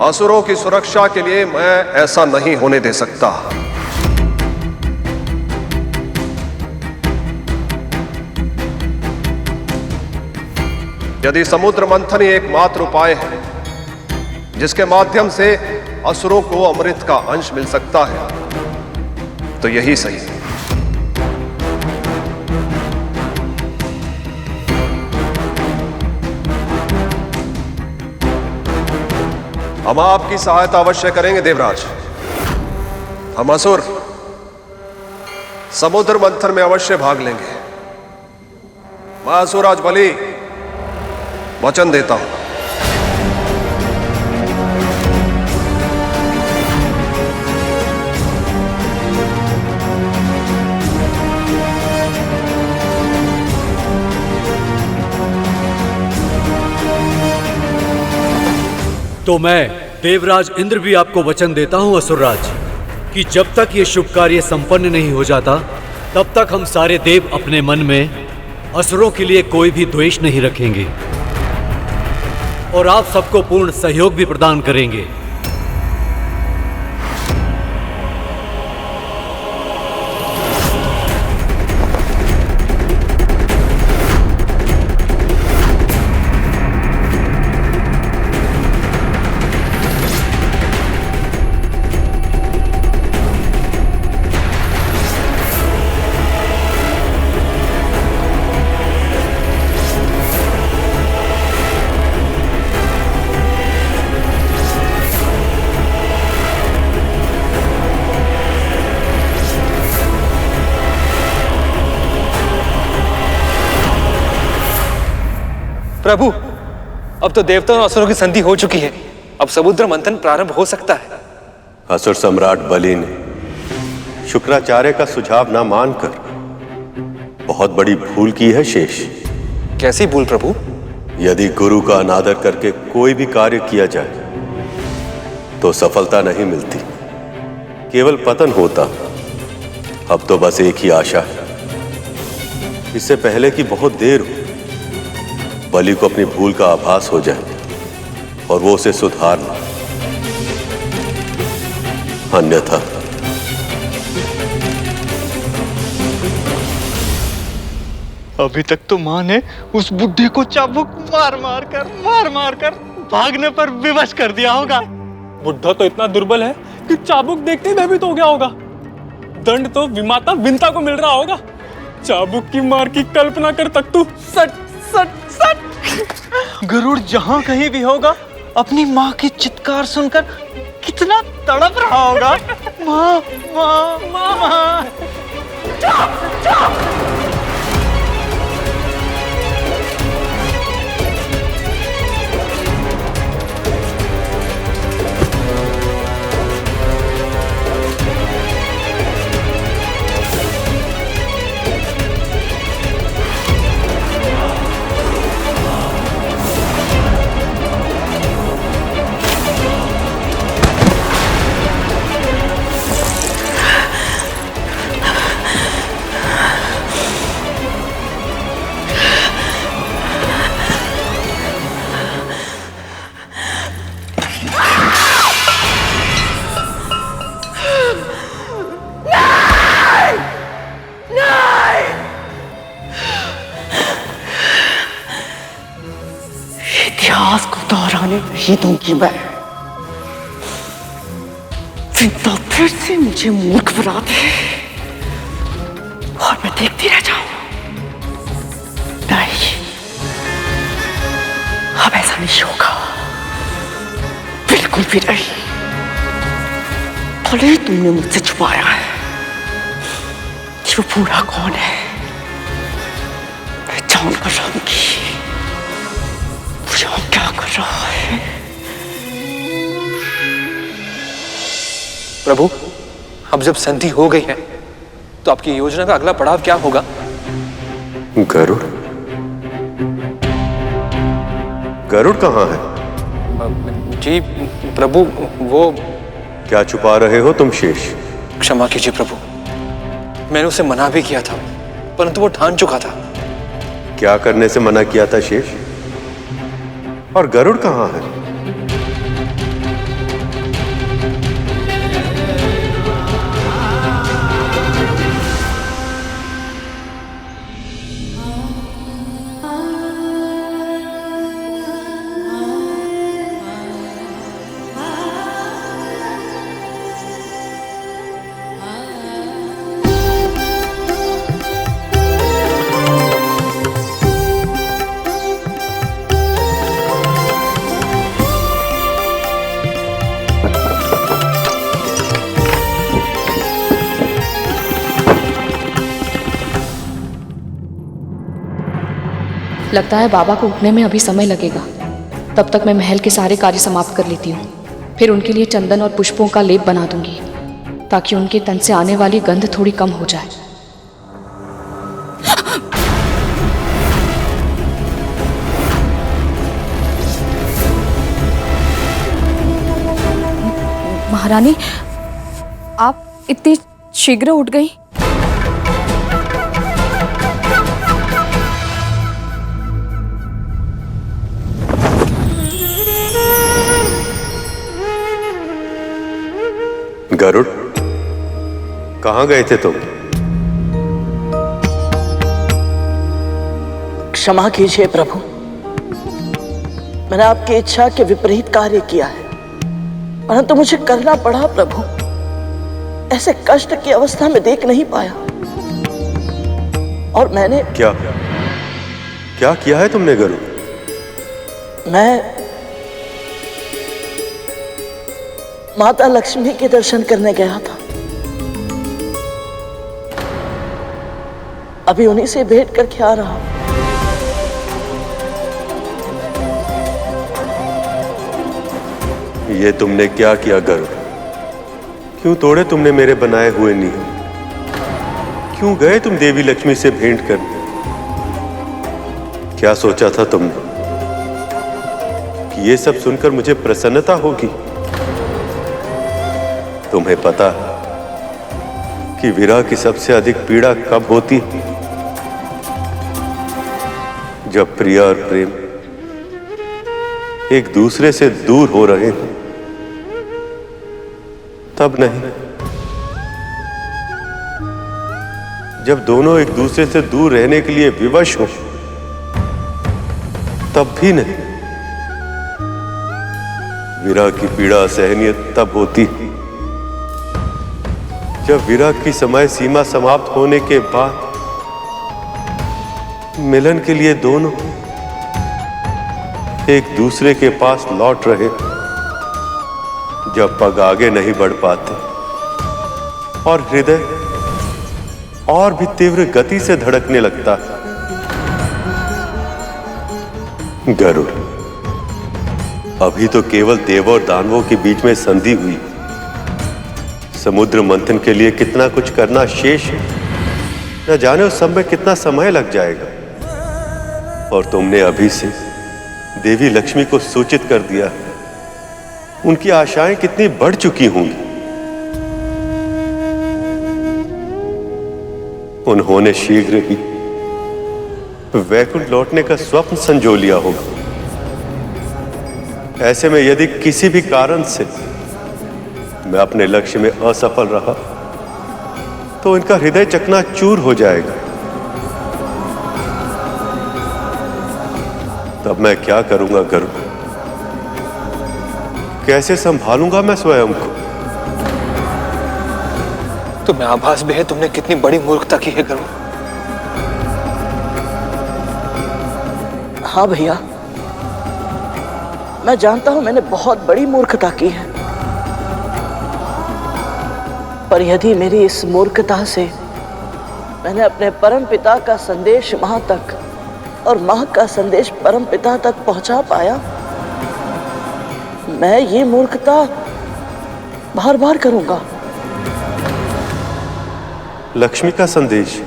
असुरों की सुरक्षा के लिए मैं ऐसा नहीं होने दे सकता। यदि समुद्र मंथन ही एकमात्र उपाय है जिसके माध्यम से असुरों को अमृत का अंश मिल सकता है, तो यही सही है। हम आपकी सहायता अवश्य करेंगे देवराज। हम असुर समुद्र मंथन में अवश्य भाग लेंगे। मैं असुराज बलि वचन देता हूं। तो मैं देवराज इंद्र भी आपको वचन देता हूं असुरराज, कि जब तक ये शुभ कार्य संपन्न नहीं हो जाता, तब तक हम सारे देव अपने मन में असुरों के लिए कोई भी द्वेष नहीं रखेंगे और आप सबको पूर्ण सहयोग भी प्रदान करेंगे। प्रभु, अब तो देवताओं और असुरों की संधि हो चुकी है। अब समुद्र मंथन प्रारंभ हो सकता है। असुर सम्राट बलि ने शुक्राचार्य का सुझाव ना मानकर बहुत बड़ी भूल की है शेष। कैसी भूल प्रभु? यदि गुरु का अनादर करके कोई भी कार्य किया जाए तो सफलता नहीं मिलती, केवल पतन होता। अब तो बस एक ही आशा है, इससे पहले कि बहुत देर हो, बलि को अपनी भूल का आभास हो जाए और वो उसे सुधार ले, अन्यथा अभी तक तो मां ने उस बुढ़े को चाबुक मार मार कर भागने पर विवश कर दिया होगा। बुढ़ा तो इतना दुर्बल है कि चाबुक देखते ही भयभीत हो गया होगा। दंड तो विमाता विंता को मिल रहा होगा। चाबुक की मार की कल्पना कर तक तू सट सट सट। गरुड़ जहां कहीं भी होगा, अपनी माँ की चित्कार सुनकर कितना तड़प रहा होगा। माँ माँ माँ माँ। नहीं दूंगी मैं। विंता फिर से मुझे मूर्ख बना दे और मैं देखती रह जाऊं। नहीं, अब ऐसा नहीं होगा, बिल्कुल भी नहीं। भले ही तुमने मुझसे छुपाया है कि वो पूरा कौन है, मैं जान कर रहूंगी वो क्या कर रहा है। प्रभु, अब जब संधि हो गई है तो आपकी योजना का अगला पड़ाव क्या होगा? गरुड़? गरुड़ कहाँ है? जी प्रभु, वो... क्या छुपा रहे हो तुम शेष? क्षमा कीजिए प्रभु, मैंने उसे मना भी किया था, परंतु वो ठान चुका था। क्या करने से मना किया था शेष? और गरुड़ कहाँ है? लगता है बाबा को उठने में अभी समय लगेगा। तब तक मैं महल के सारे कार्य समाप्त कर लेती हूँ। फिर उनके लिए चंदन और पुष्पों का लेप बना दूंगी ताकि उनके तन से आने वाली गंध थोड़ी कम हो जाए। महारानी, आप इतनी शीघ्र उठ गई? गरुड़, कहाँ गए थे तुम? क्षमा कीजिए प्रभु, मैंने आपकी इच्छा के विपरीत कार्य किया है, परंतु मुझे करना पड़ा प्रभु। ऐसे कष्ट की अवस्था में देख नहीं पाया और मैंने... क्या क्या किया है तुमने गरुड़? मैं माता लक्ष्मी के दर्शन करने गया था। अभी उन्हीं से भेंट करके आ रहा हूं। ये तुमने क्या किया गरुड़? क्यों तोड़े तुमने मेरे बनाए हुए नियम? क्यों गए तुम देवी लक्ष्मी से भेंट करने? क्या सोचा था तुमने कि ये सब सुनकर मुझे प्रसन्नता होगी? तुम्हें पता कि विरह की सबसे अधिक पीड़ा कब होती? जब प्रिय और प्रेम एक दूसरे से दूर हो रहे हो, तब नहीं। जब दोनों एक दूसरे से दूर रहने के लिए विवश हो, तब भी नहीं। विरह की पीड़ा असहनीय तब होती जब विरह की समय सीमा समाप्त होने के बाद मिलन के लिए दोनों एक दूसरे के पास लौट रहे, जब पग आगे नहीं बढ़ पाते और हृदय और भी तीव्र गति से धड़कने लगता। गरुड़, अभी तो केवल देवों और दानवों के बीच में संधि हुई। समुद्र मंथन के लिए कितना कुछ करना शेष है, न जाने उस सब में कितना समय लग जाएगा। और तुमने अभी से देवी लक्ष्मी को सूचित कर दिया, उनकी आशाएं कितनी बढ़ चुकी होंगी। उन्होंने शीघ्र ही वैकुंठ लौटने का स्वप्न संजो लिया होगा। ऐसे में यदि किसी भी कारण से मैं अपने लक्ष्य में असफल रहा, तो इनका हृदय चकनाचूर हो जाएगा। तब मैं क्या करूंगा गरुड़? कैसे संभालूंगा मैं स्वयं को? तुम्हें आभास भी है तुमने कितनी बड़ी मूर्खता की है गरुड़। हाँ भैया, मैं जानता हूं मैंने बहुत बड़ी मूर्खता की है, पर यदि मेरी इस मूर्खता से मैंने अपने परम पिता का संदेश मां तक और मां का संदेश परम पिता तक पहुंचा पाया, मैं ये मूर्खता बार बार करूंगा। लक्ष्मी का संदेश?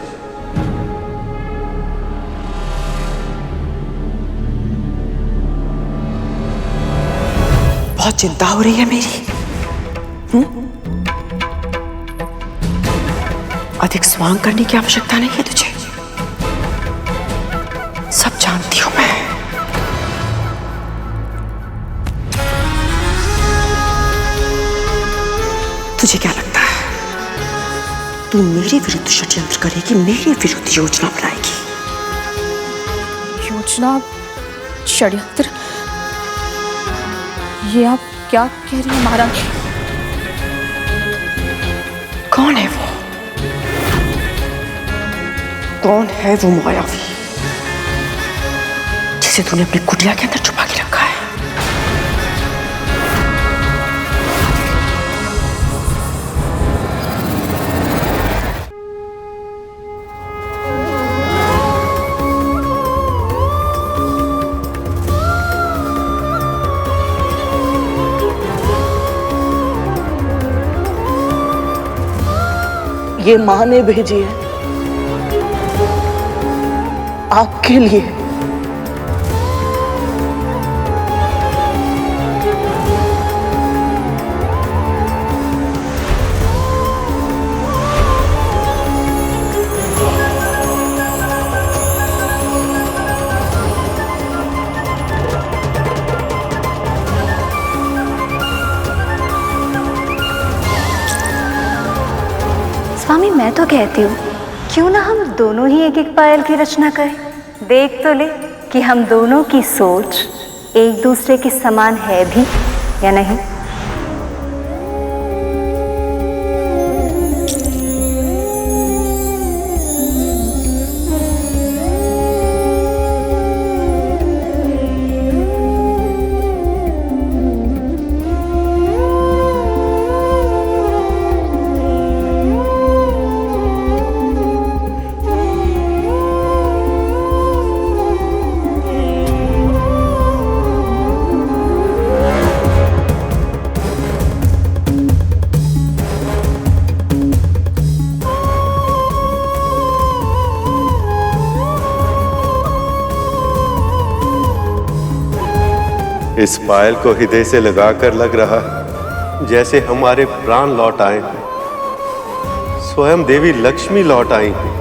बहुत चिंता हो रही है मेरी। अधिक स्वांग करने की आवश्यकता नहीं है तुझे, सब जानती हूं मैं। तुझे क्या लगता है तू मेरे विरुद्ध षड्यंत्र करेगी, मेरे विरुद्ध योजना बनाएगी? योजना? षड्यंत्र? ये आप क्या कह रही हैं महारानी? कौन है वो? कौन है वो मायावी जिसे तूने अपनी कुटिया के अंदर छुपा के रखा है? ये मां ने भेजी है आपके लिए। स्वामी, मैं तो कहती हूँ क्यों ना हम दोनों ही एक एक पायल की रचना करें। देख तो ले कि हम दोनों की सोच एक दूसरे के समान है भी या नहीं। इस पायल को हृदय से लगाकर लग रहा है जैसे हमारे प्राण लौट आए हैं, स्वयं देवी लक्ष्मी लौट आई हैं।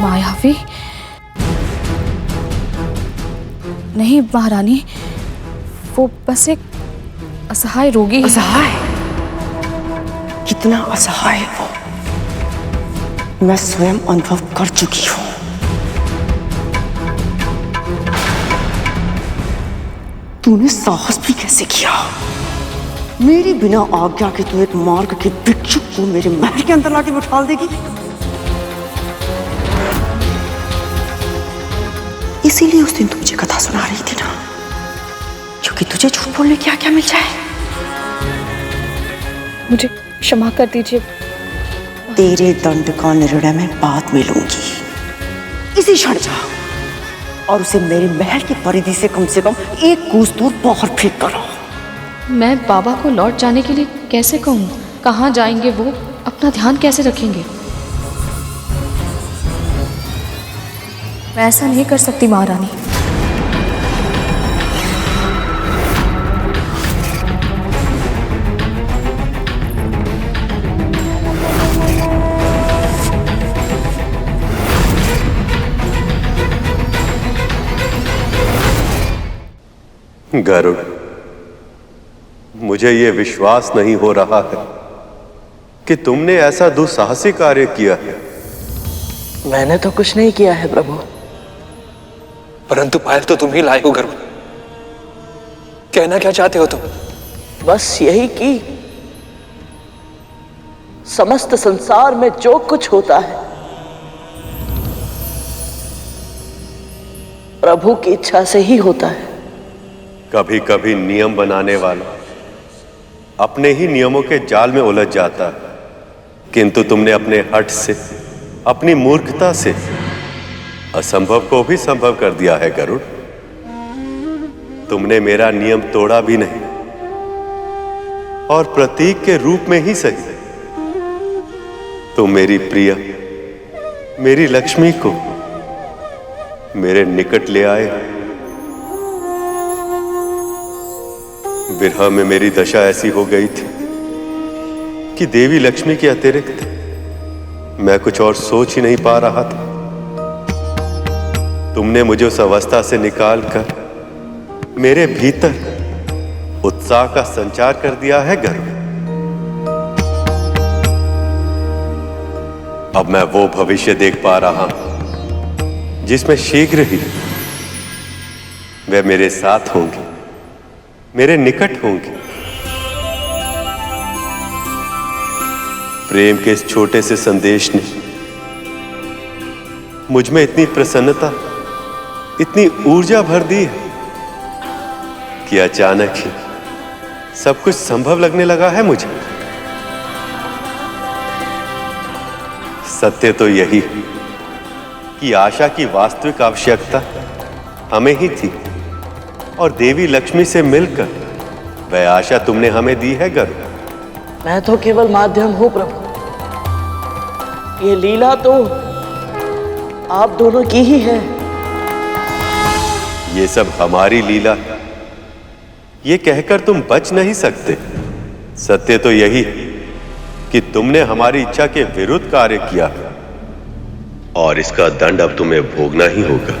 मायावी? नहीं महारानी, वो बस एक असहाय रोगी है। असहाय? कितना असहाय है वो, मैं स्वयं अनुभव कर चुकी हूं। तूने साहस भी कैसे किया? मेरे बिना आज्ञा के तू एक मार्ग के भिक्षुक को मेरे महल के अंदर लाके बिठा देगी? इसीलिए उस दिन तू मुझे कथा सुना रही थी ना, क्योंकि तुझे झूठ बोलने की आज्ञा मिल जाए। मुझे क्षमा कर दीजिए। तेरे दंड का निर्णय मैं बाद में लूंगी। इसी क्षण जा और उसे मेरे महल की परिधि से कम एक कोस दूर बाहर फेंक करो। मैं बाबा को लौट जाने के लिए कैसे कहूँ? कहाँ जाएंगे वो? अपना ध्यान कैसे रखेंगे? मैं ऐसा नहीं कर सकती महारानी। गरुड़, मुझे यह विश्वास नहीं हो रहा है कि तुमने ऐसा दुस्साहसी कार्य किया है। मैंने तो कुछ नहीं किया है प्रभु। परंतु पायल तो तुम ही लाए हो घर में। कहना क्या चाहते हो तुम? बस यही कि समस्त संसार में जो कुछ होता है प्रभु की इच्छा से ही होता है। कभी कभी नियम बनाने वाला अपने ही नियमों के जाल में उलझ जाता है, किंतु तुमने अपने हठ से, अपनी मूर्खता से असंभव को भी संभव कर दिया है गरुड़। तुमने मेरा नियम तोड़ा भी नहीं और प्रतीक के रूप में ही सही तुम मेरी प्रिया, मेरी लक्ष्मी को मेरे निकट ले आए। विरह में मेरी दशा ऐसी हो गई थी कि देवी लक्ष्मी के अतिरिक्त मैं कुछ और सोच ही नहीं पा रहा था। तुमने मुझे उस अवस्था से निकालकर मेरे भीतर उत्साह का संचार कर दिया है गर्व। अब मैं वो भविष्य देख पा रहा हूं जिसमें शीघ्र ही वे मेरे साथ होंगे, मेरे निकट होंगे। प्रेम के इस छोटे से संदेश ने मुझ में इतनी प्रसन्नता, इतनी ऊर्जा भर दी है कि अचानक ही सब कुछ संभव लगने लगा है मुझे। सत्य तो यही कि आशा की वास्तविक आवश्यकता हमें ही थी और देवी लक्ष्मी से मिलकर वह आशा तुमने हमें दी है गर्व। मैं तो केवल माध्यम हूं प्रभु, ये लीला तो आप दोनों की ही है। ये सब हमारी लीला है, ये कहकर तुम बच नहीं सकते। सत्य तो यही कि तुमने हमारी इच्छा के विरुद्ध कार्य किया और इसका दंड अब तुम्हें भोगना ही होगा।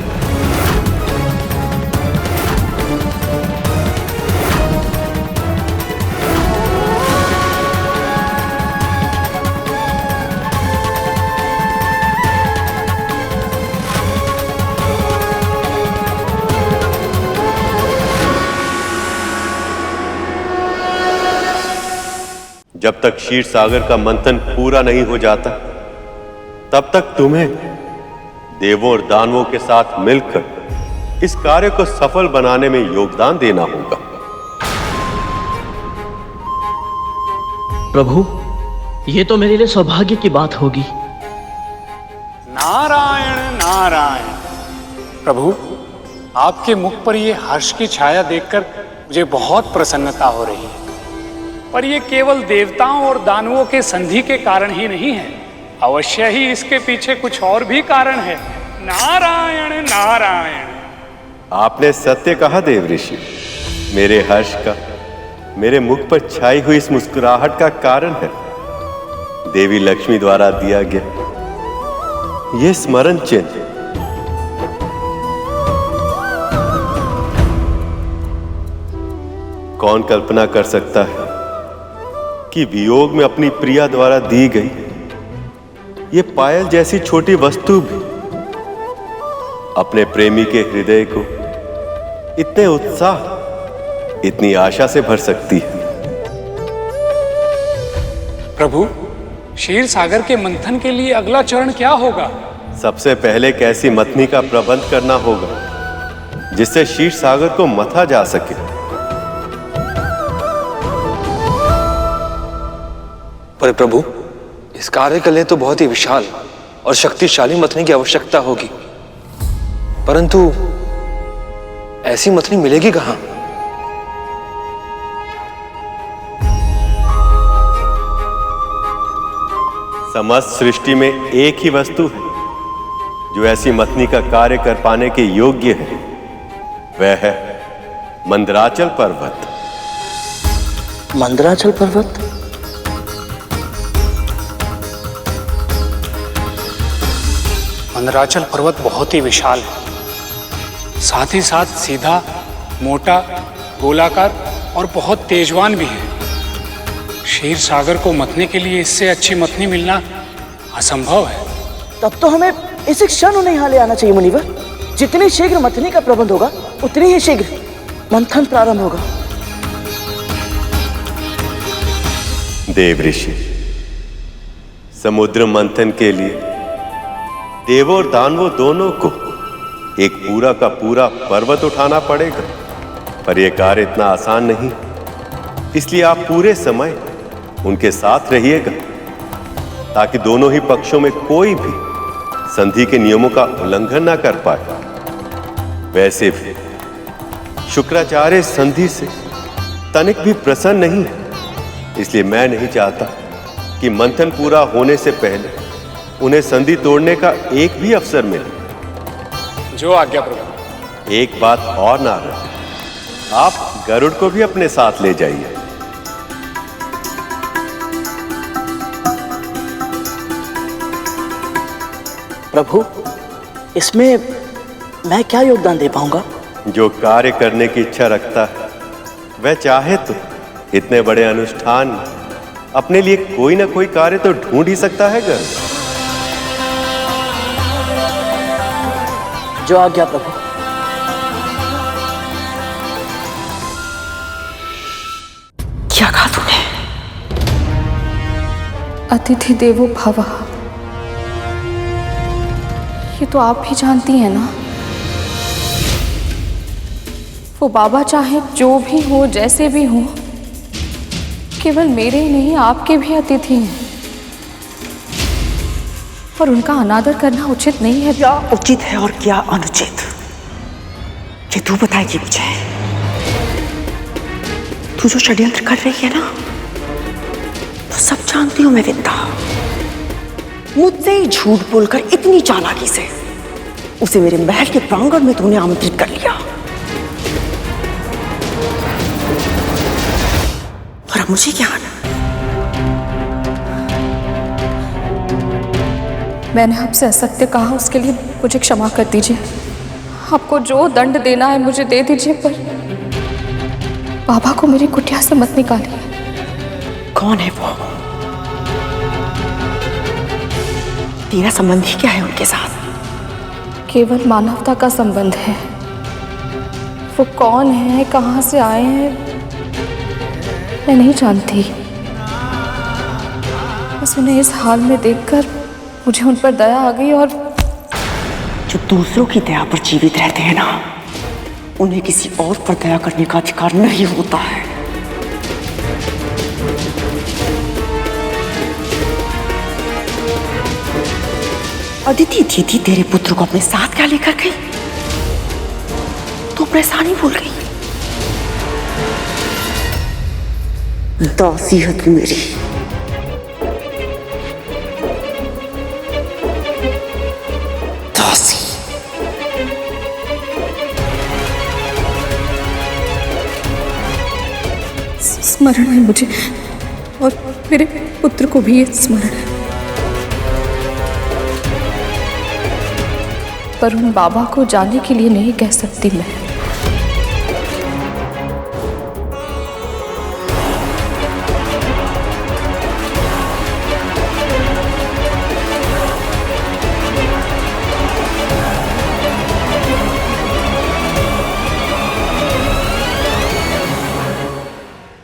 जब तक क्षीर सागर का मंथन पूरा नहीं हो जाता तब तक तुम्हें देवों और दानवों के साथ मिलकर इस कार्य को सफल बनाने में योगदान देना होगा। प्रभु, ये तो मेरे लिए सौभाग्य की बात होगी। नारायण नारायण। प्रभु, आपके मुख पर ये हर्ष की छाया देखकर मुझे बहुत प्रसन्नता हो रही है। पर ये केवल देवताओं और दानवों के संधि के कारण ही नहीं है, अवश्य ही इसके पीछे कुछ और भी कारण है। नारायण नारायण। आपने सत्य कहा देव ऋषि। मेरे हर्ष का, मेरे मुख पर छाई हुई इस मुस्कुराहट का कारण है देवी लक्ष्मी द्वारा दिया गया यह स्मरण चिन्ह। कौन कल्पना कर सकता है कि वियोग में अपनी प्रिया द्वारा दी गई ये पायल जैसी छोटी वस्तु भी अपने प्रेमी के हृदय को इतने उत्साह, इतनी आशा से भर सकती है। प्रभु, क्षीर सागर के मंथन के लिए अगला चरण क्या होगा? सबसे पहले एक ऐसी मथनी का प्रबंध करना होगा जिससे क्षीर सागर को मथा जा सके। पर प्रभु, इस कार्य के लिए तो बहुत ही विशाल और शक्तिशाली मथनी की आवश्यकता होगी, परंतु ऐसी मथनी मिलेगी कहां? समस्त सृष्टि में एक ही वस्तु है जो ऐसी मथनी का कार्य कर पाने के योग्य है, वह है मंदराचल पर्वत। मंदराचल पर्वत? मंदराचल पर्वत बहुत ही विशाल है, साथ ही साथ सीधा, मोटा, गोलाकार और बहुत तेजवान भी है। क्षीर सागर को मथने के लिए इससे अच्छी मथनी मिलना असंभव है। तब तो हमें इसी क्षण उन्हें यहाँ ले आना चाहिए मुनिवर। जितनी शीघ्र मंथनी का प्रबंध होगा उतनी ही शीघ्र मंथन प्रारंभ होगा। देव ऋषि, समुद्र मंथन के लिए देवों और दानवों दोनों को एक पूरा का पूरा पर्वत उठाना पड़ेगा, पर यह कार्य इतना आसान नहीं। इसलिए आप पूरे समय उनके साथ रहिएगा ताकि दोनों ही पक्षों में कोई भी संधि के नियमों का उल्लंघन ना कर पाए। वैसे भी शुक्राचार्य संधि से तनिक भी प्रसन्न नहीं है, इसलिए मैं नहीं चाहता कि मंथन पूरा होने से पहले उन्हें संधि तोड़ने का एक भी अवसर मिले। जो आज्ञा प्रभु। एक बात और नारद, आप गरुड़ को भी अपने साथ ले जाइए। प्रभु, इसमें मैं क्या योगदान दे पाऊंगा? जो कार्य करने की इच्छा रखता है वह चाहे तो इतने बड़े अनुष्ठान में अपने लिए कोई ना कोई कार्य तो ढूंढ ही सकता है गरुड़। जो आज्ञा प्रभु। क्या कहा तूने? अतिथि देवो भवः, ये तो आप भी जानती हैं ना। वो बाबा चाहे जो भी हो, जैसे भी हो, केवल मेरे ही नहीं आपके भी अतिथि हैं और उनका अनादर करना उचित नहीं है। क्या उचित है और क्या अनुचित, ये तू बताएगी मुझे। तू जो षड्यंत्र कर रही है ना, तो सब जानती हूं मैं विंता। मुझसे ही झूठ बोलकर इतनी चालाकी से उसे मेरे महल के प्रांगण में तूने आमंत्रित कर लिया, और अब मुझे क्या आना? मैंने आपसे असत्य कहा, उसके लिए मुझे क्षमा कर दीजिए। आपको जो दंड देना है मुझे दे दीजिए, पर बाबा को मेरी कुटिया से मत निकालिए। कौन है वो? तेरा संबंध ही क्या है उनके साथ? केवल मानवता का संबंध है। वो कौन है, कहां से आए हैं, मैं नहीं जानती। बस उन्हें इस हाल में देखकर मुझे उन पर दया आ गई। और जो दूसरों की दया पर जीवित रहते हैं ना, उन्हें किसी और पर दया करने का अधिकार नहीं होता है। अदिति दीदी तेरे पुत्र को अपने साथ क्या लेकर गई? तो परेशानी भूल गई। दासी है तू मेरी। दासी। स्मरण है मुझे, और मेरे पुत्र को भी ये स्मरण है, पर उन बाबा को जाने के लिए नहीं कह सकती मैं।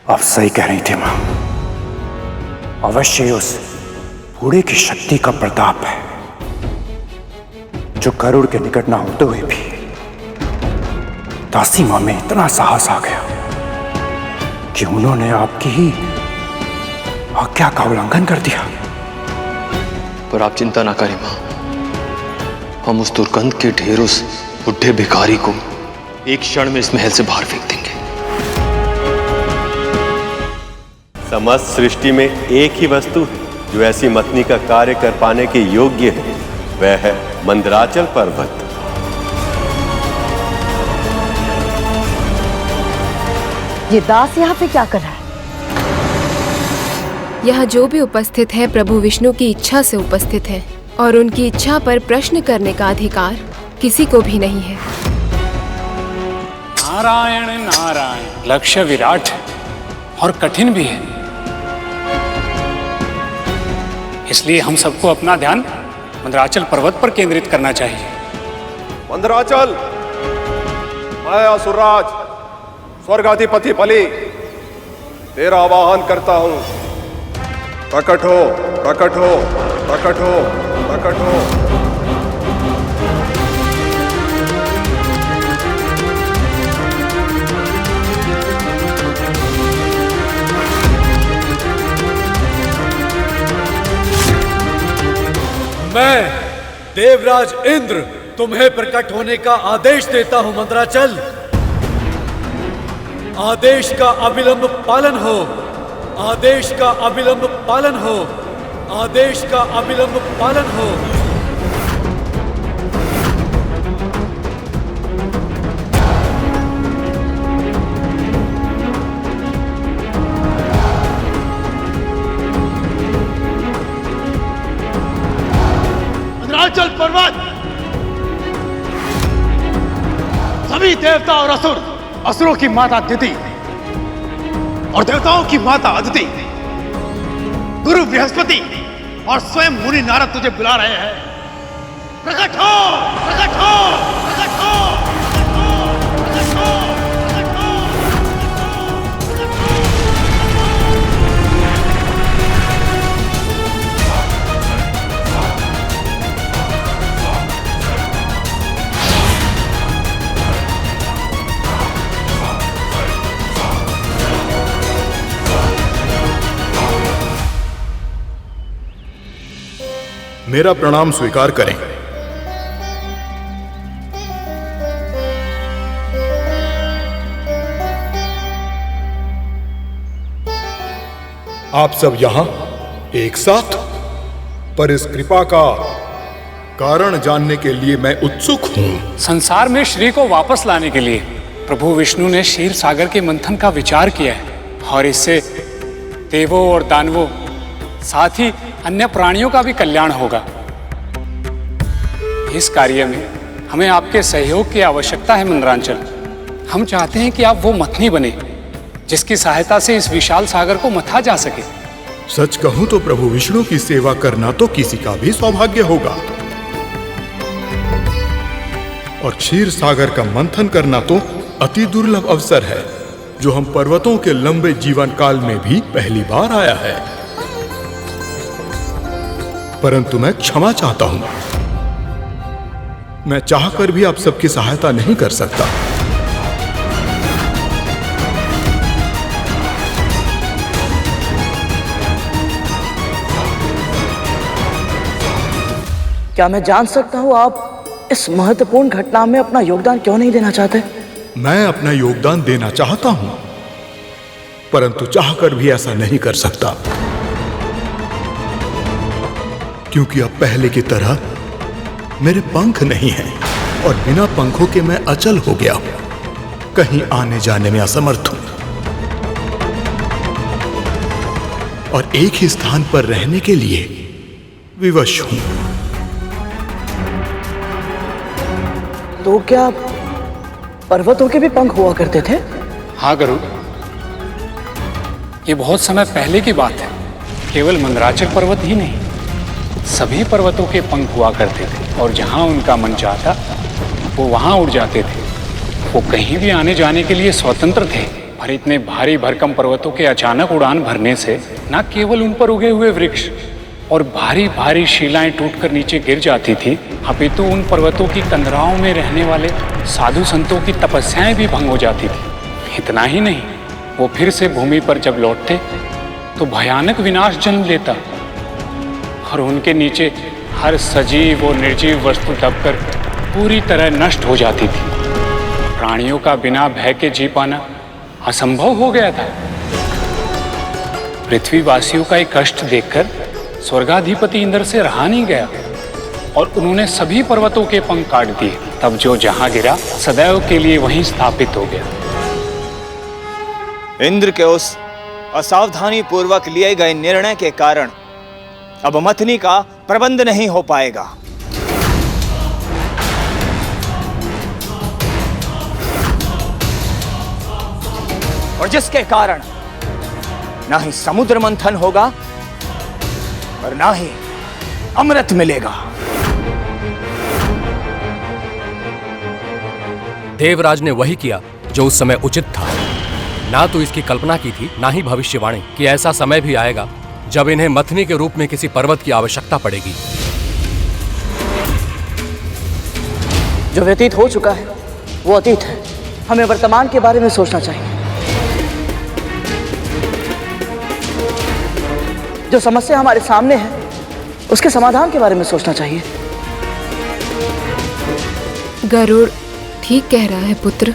आप सही कह रही थी मां, अवश्य उस बूढ़े की शक्ति का प्रताप है जो गरुड़ के निकट ना होते हुए भी दासी मां में इतना साहस आ गया कि उन्होंने आपकी ही आज्ञा का उल्लंघन कर दिया। पर आप चिंता ना करें मां, हम उस दुर्गंध के ढेर उस बुढ़े भिखारी को एक क्षण में इस महल से बाहर फेंक देंगे। समस्त सृष्टि में एक ही वस्तु है जो ऐसी मतनी का कार्य कर पाने के योग्य है, वह है मंदराचल पर्वत। ये दास यहाँ पे क्या कर रहा है? यहाँ जो भी उपस्थित है प्रभु विष्णु की इच्छा से उपस्थित है, और उनकी इच्छा पर प्रश्न करने का अधिकार किसी को भी नहीं है। नारायण नारायण, लक्ष्य विराट है और कठिन भी है, इसलिए हम सबको अपना ध्यान मंदराचल पर्वत पर केंद्रित करना चाहिए। मंदराचल, मैं असुरराज स्वर्गाधिपति बलि तेरा आवाहन करता हूं। प्रकट हो, प्रकट हो, प्रकट हो, प्रकट हो। मैं देवराज इंद्र तुम्हें प्रकट होने का आदेश देता हूं मंदराचल। आदेश का अविलंब पालन हो, आदेश का अविलंब पालन हो, आदेश का अविलंब पालन हो। मंदराचल पर्वत, सभी देवता और असुर, असुरों की माता दिति और देवताओं की माता अदिति, गुरु बृहस्पति और स्वयं मुनि नारद तुझे बुला रहे हैं। प्रकट हो, प्रकट हो, प्रकट हो, प्रकट हो, प्रकट हो, प्रकट हो। मेरा प्रणाम स्वीकार करें। आप सब यहां एक साथ, पर इस कृपा का कारण जानने के लिए मैं उत्सुक हूं। संसार में श्री को वापस लाने के लिए प्रभु विष्णु ने क्षीर सागर के मंथन का विचार किया है, और इससे देवों और दानवों साथ ही अन्य प्राणियों का भी कल्याण होगा। इस कार्य में हमें आपके सहयोग की आवश्यकता है मंदराचल। हम चाहते हैं कि आप वो मथनी बने जिसकी सहायता से इस विशाल सागर को मथा जा सके। सच कहूं तो प्रभु विष्णु की सेवा करना तो किसी का भी सौभाग्य होगा, और क्षीर सागर का मंथन करना तो अति दुर्लभ अवसर है, जो हम पर्वतों के लंबे जीवन काल में भी पहली बार आया है। परंतु मैं क्षमा चाहता हूं, मैं चाहकर भी आप सबकी सहायता नहीं कर सकता। क्या मैं जान सकता हूं आप इस महत्वपूर्ण घटना में अपना योगदान क्यों नहीं देना चाहते? मैं अपना योगदान देना चाहता हूं, परंतु चाहकर भी ऐसा नहीं कर सकता, क्योंकि अब पहले की तरह मेरे पंख नहीं हैं और बिना पंखों के मैं अचल हो गया हूं, कहीं आने जाने में असमर्थ हूं और एक ही स्थान पर रहने के लिए विवश हूं। तो क्या पर्वतों के भी पंख हुआ करते थे? हाँ गुरु, ये बहुत समय पहले की बात है। केवल मंदराचल पर्वत ही नहीं, सभी पर्वतों के पंख हुआ करते थे, और जहां उनका मन चाहता वो वहां उड़ जाते थे। वो कहीं भी आने जाने के लिए स्वतंत्र थे, पर इतने भारी भरकम पर्वतों के अचानक उड़ान भरने से न केवल उन पर उगे हुए वृक्ष और भारी भारी शिलाएं टूटकर नीचे गिर जाती थी, अपितु उन पर्वतों की कंदराओं में रहने वाले साधु संतों की तपस्याएं भी भंग हो जाती थी। इतना ही नहीं, वो फिर से भूमि पर जब लौटते तो भयानक विनाश जन्म लेता, और उनके नीचे हर सजीव और निर्जीव वस्तु दबकर पूरी तरह नष्ट हो जाती थी। प्राणियों का बिना भय के जी पाना असंभव हो गया था। पृथ्वीवासियों का एक कष्ट देखकर स्वर्गाधिपति इंद्र से रहा नहीं गया, और उन्होंने सभी पर्वतों के पंख काट दिए। तब जो जहां गिरा सदैव के लिए वहीं स्थापित हो गया। इंद्र के उस असावधानी पूर्वक लिए गए निर्णय के कारण अब मथनी का प्रबंध नहीं हो पाएगा। और जिसके कारण ना ही समुद्र मंथन होगा और ना ही अमृत मिलेगा। देवराज ने वही किया जो उस समय उचित था। ना तो इसकी कल्पना की थी, ना ही भविष्यवाणी कि ऐसा समय भी आएगा जब इन्हें मथनी के रूप में किसी पर्वत की आवश्यकता पड़ेगी। जो व्यतीत हो चुका है वो अतीत है, हमें वर्तमान के बारे में सोचना चाहिए। जो समस्या हमारे सामने है उसके समाधान के बारे में सोचना चाहिए। गरुड़ ठीक कह रहा है पुत्र।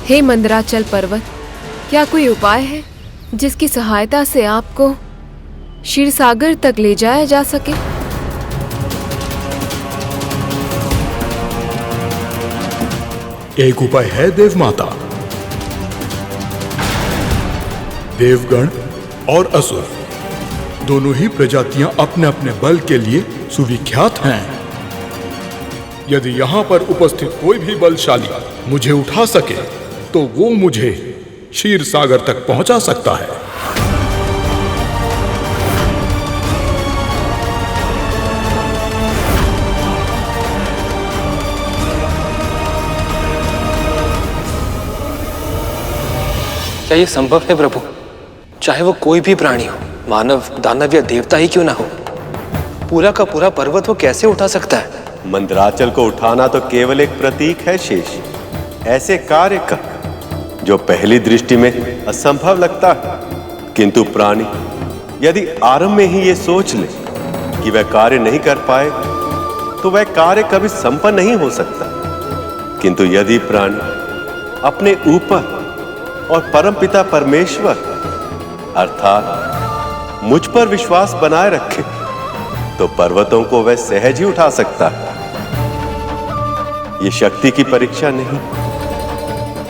हे मंदराचल पर्वत, क्या कोई उपाय है जिसकी सहायता से आपको क्षीरसागर तक ले जाया जा सके? एक उपाय है देव माता। देवगण और असुर दोनों ही प्रजातियां अपने अपने बल के लिए सुविख्यात हैं। यदि यहां पर उपस्थित कोई भी बलशाली मुझे उठा सके तो वो मुझे क्षीर सागर तक पहुंचा सकता है। क्या ये संभव है प्रभु? चाहे वो कोई भी प्राणी हो, मानव, दानव या देवता ही क्यों ना हो, पूरा का पूरा पर्वत वो कैसे उठा सकता है? मंदराचल को उठाना तो केवल एक प्रतीक है शेष। ऐसे कार्य का जो पहली दृष्टि में असंभव लगता है, किंतु प्राणी यदि आरंभ में ही ये सोच ले कि वह कार्य नहीं कर पाए तो वह कार्य कभी संपन्न नहीं हो सकता। किंतु यदि प्राणी अपने ऊपर और परमपिता परमेश्वर अर्थात मुझ पर विश्वास बनाए रखे तो पर्वतों को वह सहज ही उठा सकता है। ये शक्ति की परीक्षा नहीं,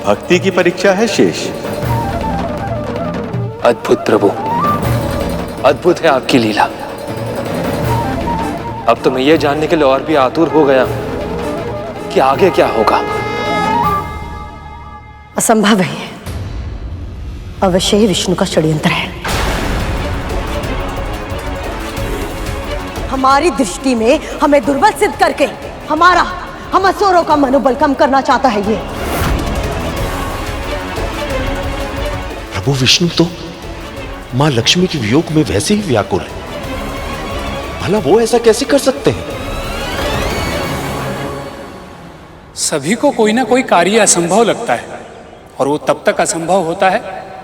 भक्ति की परीक्षा है शेष। अद्भुत प्रभु, अद्भुत है आपकी लीला। अब तो मैं ये जानने के लिए और भी आतुर हो गया कि आगे क्या होगा। असंभव है, अवश्य ही विष्णु का षड्यंत्र है। हमारी दृष्टि में हमें दुर्बल सिद्ध करके हम असुरों का मनोबल कम करना चाहता है ये। प्रभु विष्णु तो मां लक्ष्मी के वियोग में वैसे ही व्याकुल है, भला वो ऐसा कैसे कर सकते हैं? सभी को कोई ना कोई कार्य असंभव लगता है और वो तब तक असंभव होता है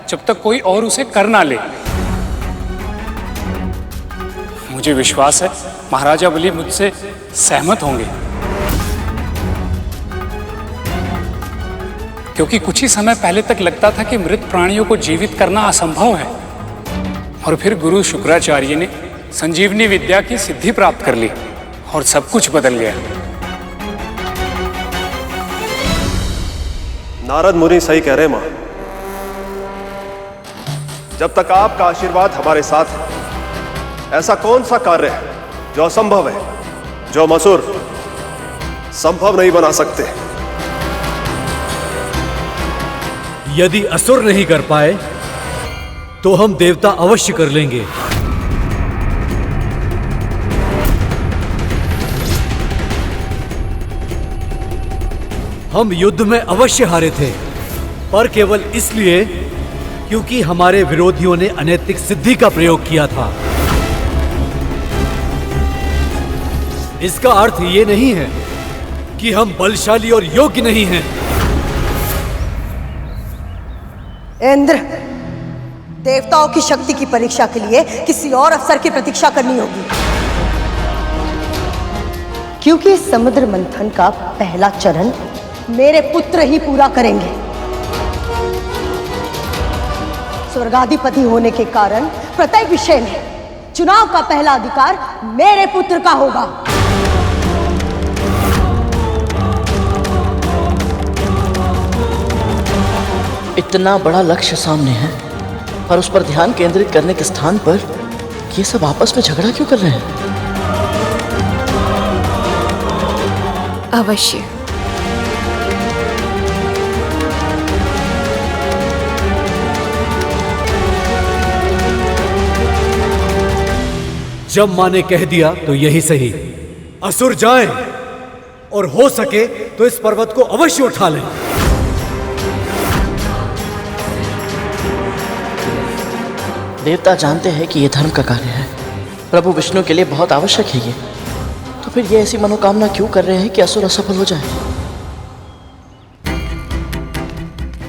जब तक कोई और उसे कर ना ले। मुझे विश्वास है महाराजा बलि मुझसे सहमत होंगे, क्योंकि कुछ ही समय पहले तक लगता था कि मृत प्राणियों को जीवित करना असंभव है, और फिर गुरु शुक्राचार्य ने संजीवनी विद्या की सिद्धि प्राप्त कर ली और सब कुछ बदल गया। नारद मुनि सही कह रहे मां। जब तक आपका आशीर्वाद हमारे साथ है, ऐसा कौन सा कार्य है जो असंभव है, जो हम असुर संभव नहीं बना सकते? यदि असुर नहीं कर पाए तो हम देवता अवश्य कर लेंगे। हम युद्ध में अवश्य हारे थे, पर केवल इसलिए क्योंकि हमारे विरोधियों ने अनैतिक सिद्धि का प्रयोग किया था। इसका अर्थ ये नहीं है कि हम बलशाली और योग्य नहीं हैं। इंद्र, देवताओं की शक्ति की परीक्षा के लिए किसी और अवसर की प्रतीक्षा करनी होगी, क्योंकि समुद्र मंथन का पहला चरण मेरे पुत्र ही पूरा करेंगे। स्वर्गाधिपति होने के कारण प्रत्येक विषय में चुनाव का पहला अधिकार मेरे पुत्र का होगा। इतना बड़ा लक्ष्य सामने है, पर उस पर ध्यान केंद्रित करने के स्थान पर ये सब आपस में झगड़ा क्यों कर रहे हैं? अवश्य। जब मां ने कह दिया तो यही सही। असुर जाएं और हो सके तो इस पर्वत को अवश्य उठा लें। देवता जानते हैं कि यह धर्म का कार्य है, प्रभु विष्णु के लिए बहुत आवश्यक है ये, तो फिर ये ऐसी मनोकामना क्यों कर रहे हैं कि असुर असफल हो जाए?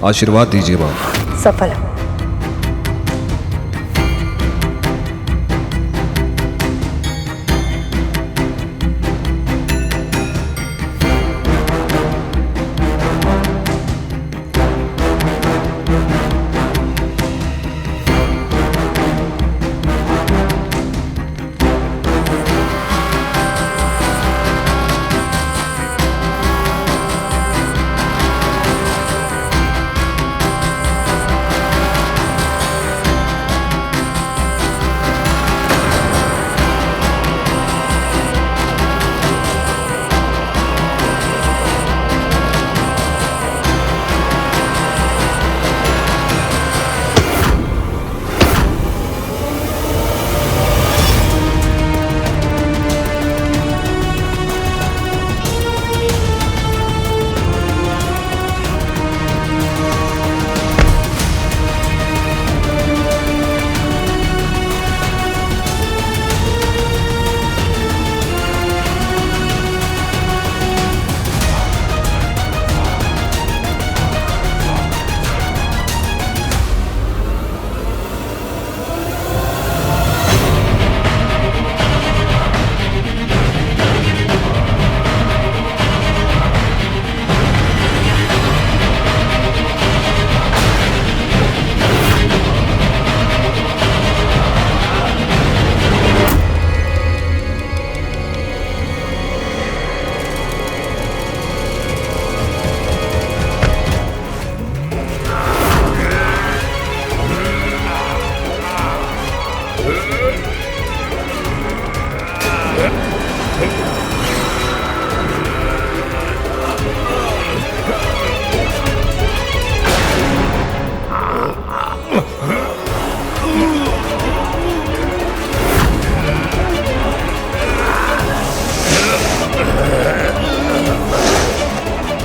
आशीर्वाद दीजिए बाबा। सफल हो।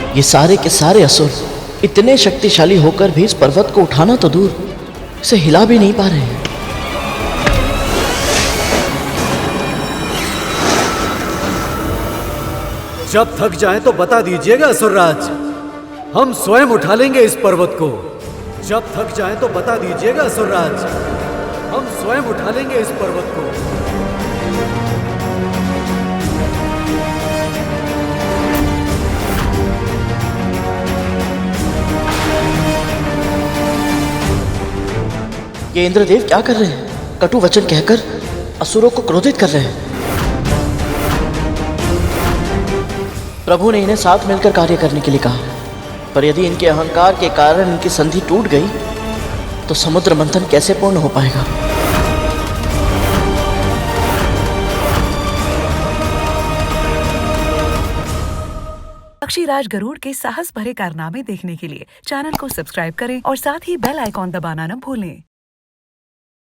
ये सारे के सारे असुर इतने शक्तिशाली होकर भी इस पर्वत को उठाना तो दूर, इसे हिला भी नहीं पा रहे हैं। जब थक जाएं तो बता दीजिएगा असुरराज, हम स्वयं उठा लेंगे इस पर्वत को। जब थक जाएं तो बता दीजिएगा असुरराज, हम स्वयं उठा लेंगे इस पर्वत को। ये इंद्रदेव क्या कर रहे हैं? कटु वचन कहकर असुरों को क्रोधित कर रहे हैं। प्रभु ने इन्हें साथ मिलकर कार्य करने के लिए कहा, पर यदि इनके अहंकार के कारण इनकी संधि टूट गई तो समुद्र मंथन कैसे पूर्ण हो पाएगा? पक्षीराज गरुड़ के साहस भरे कारनामे देखने के लिए चैनल को सब्सक्राइब करें और साथ ही बेल आइकॉन दबाना न भूलें।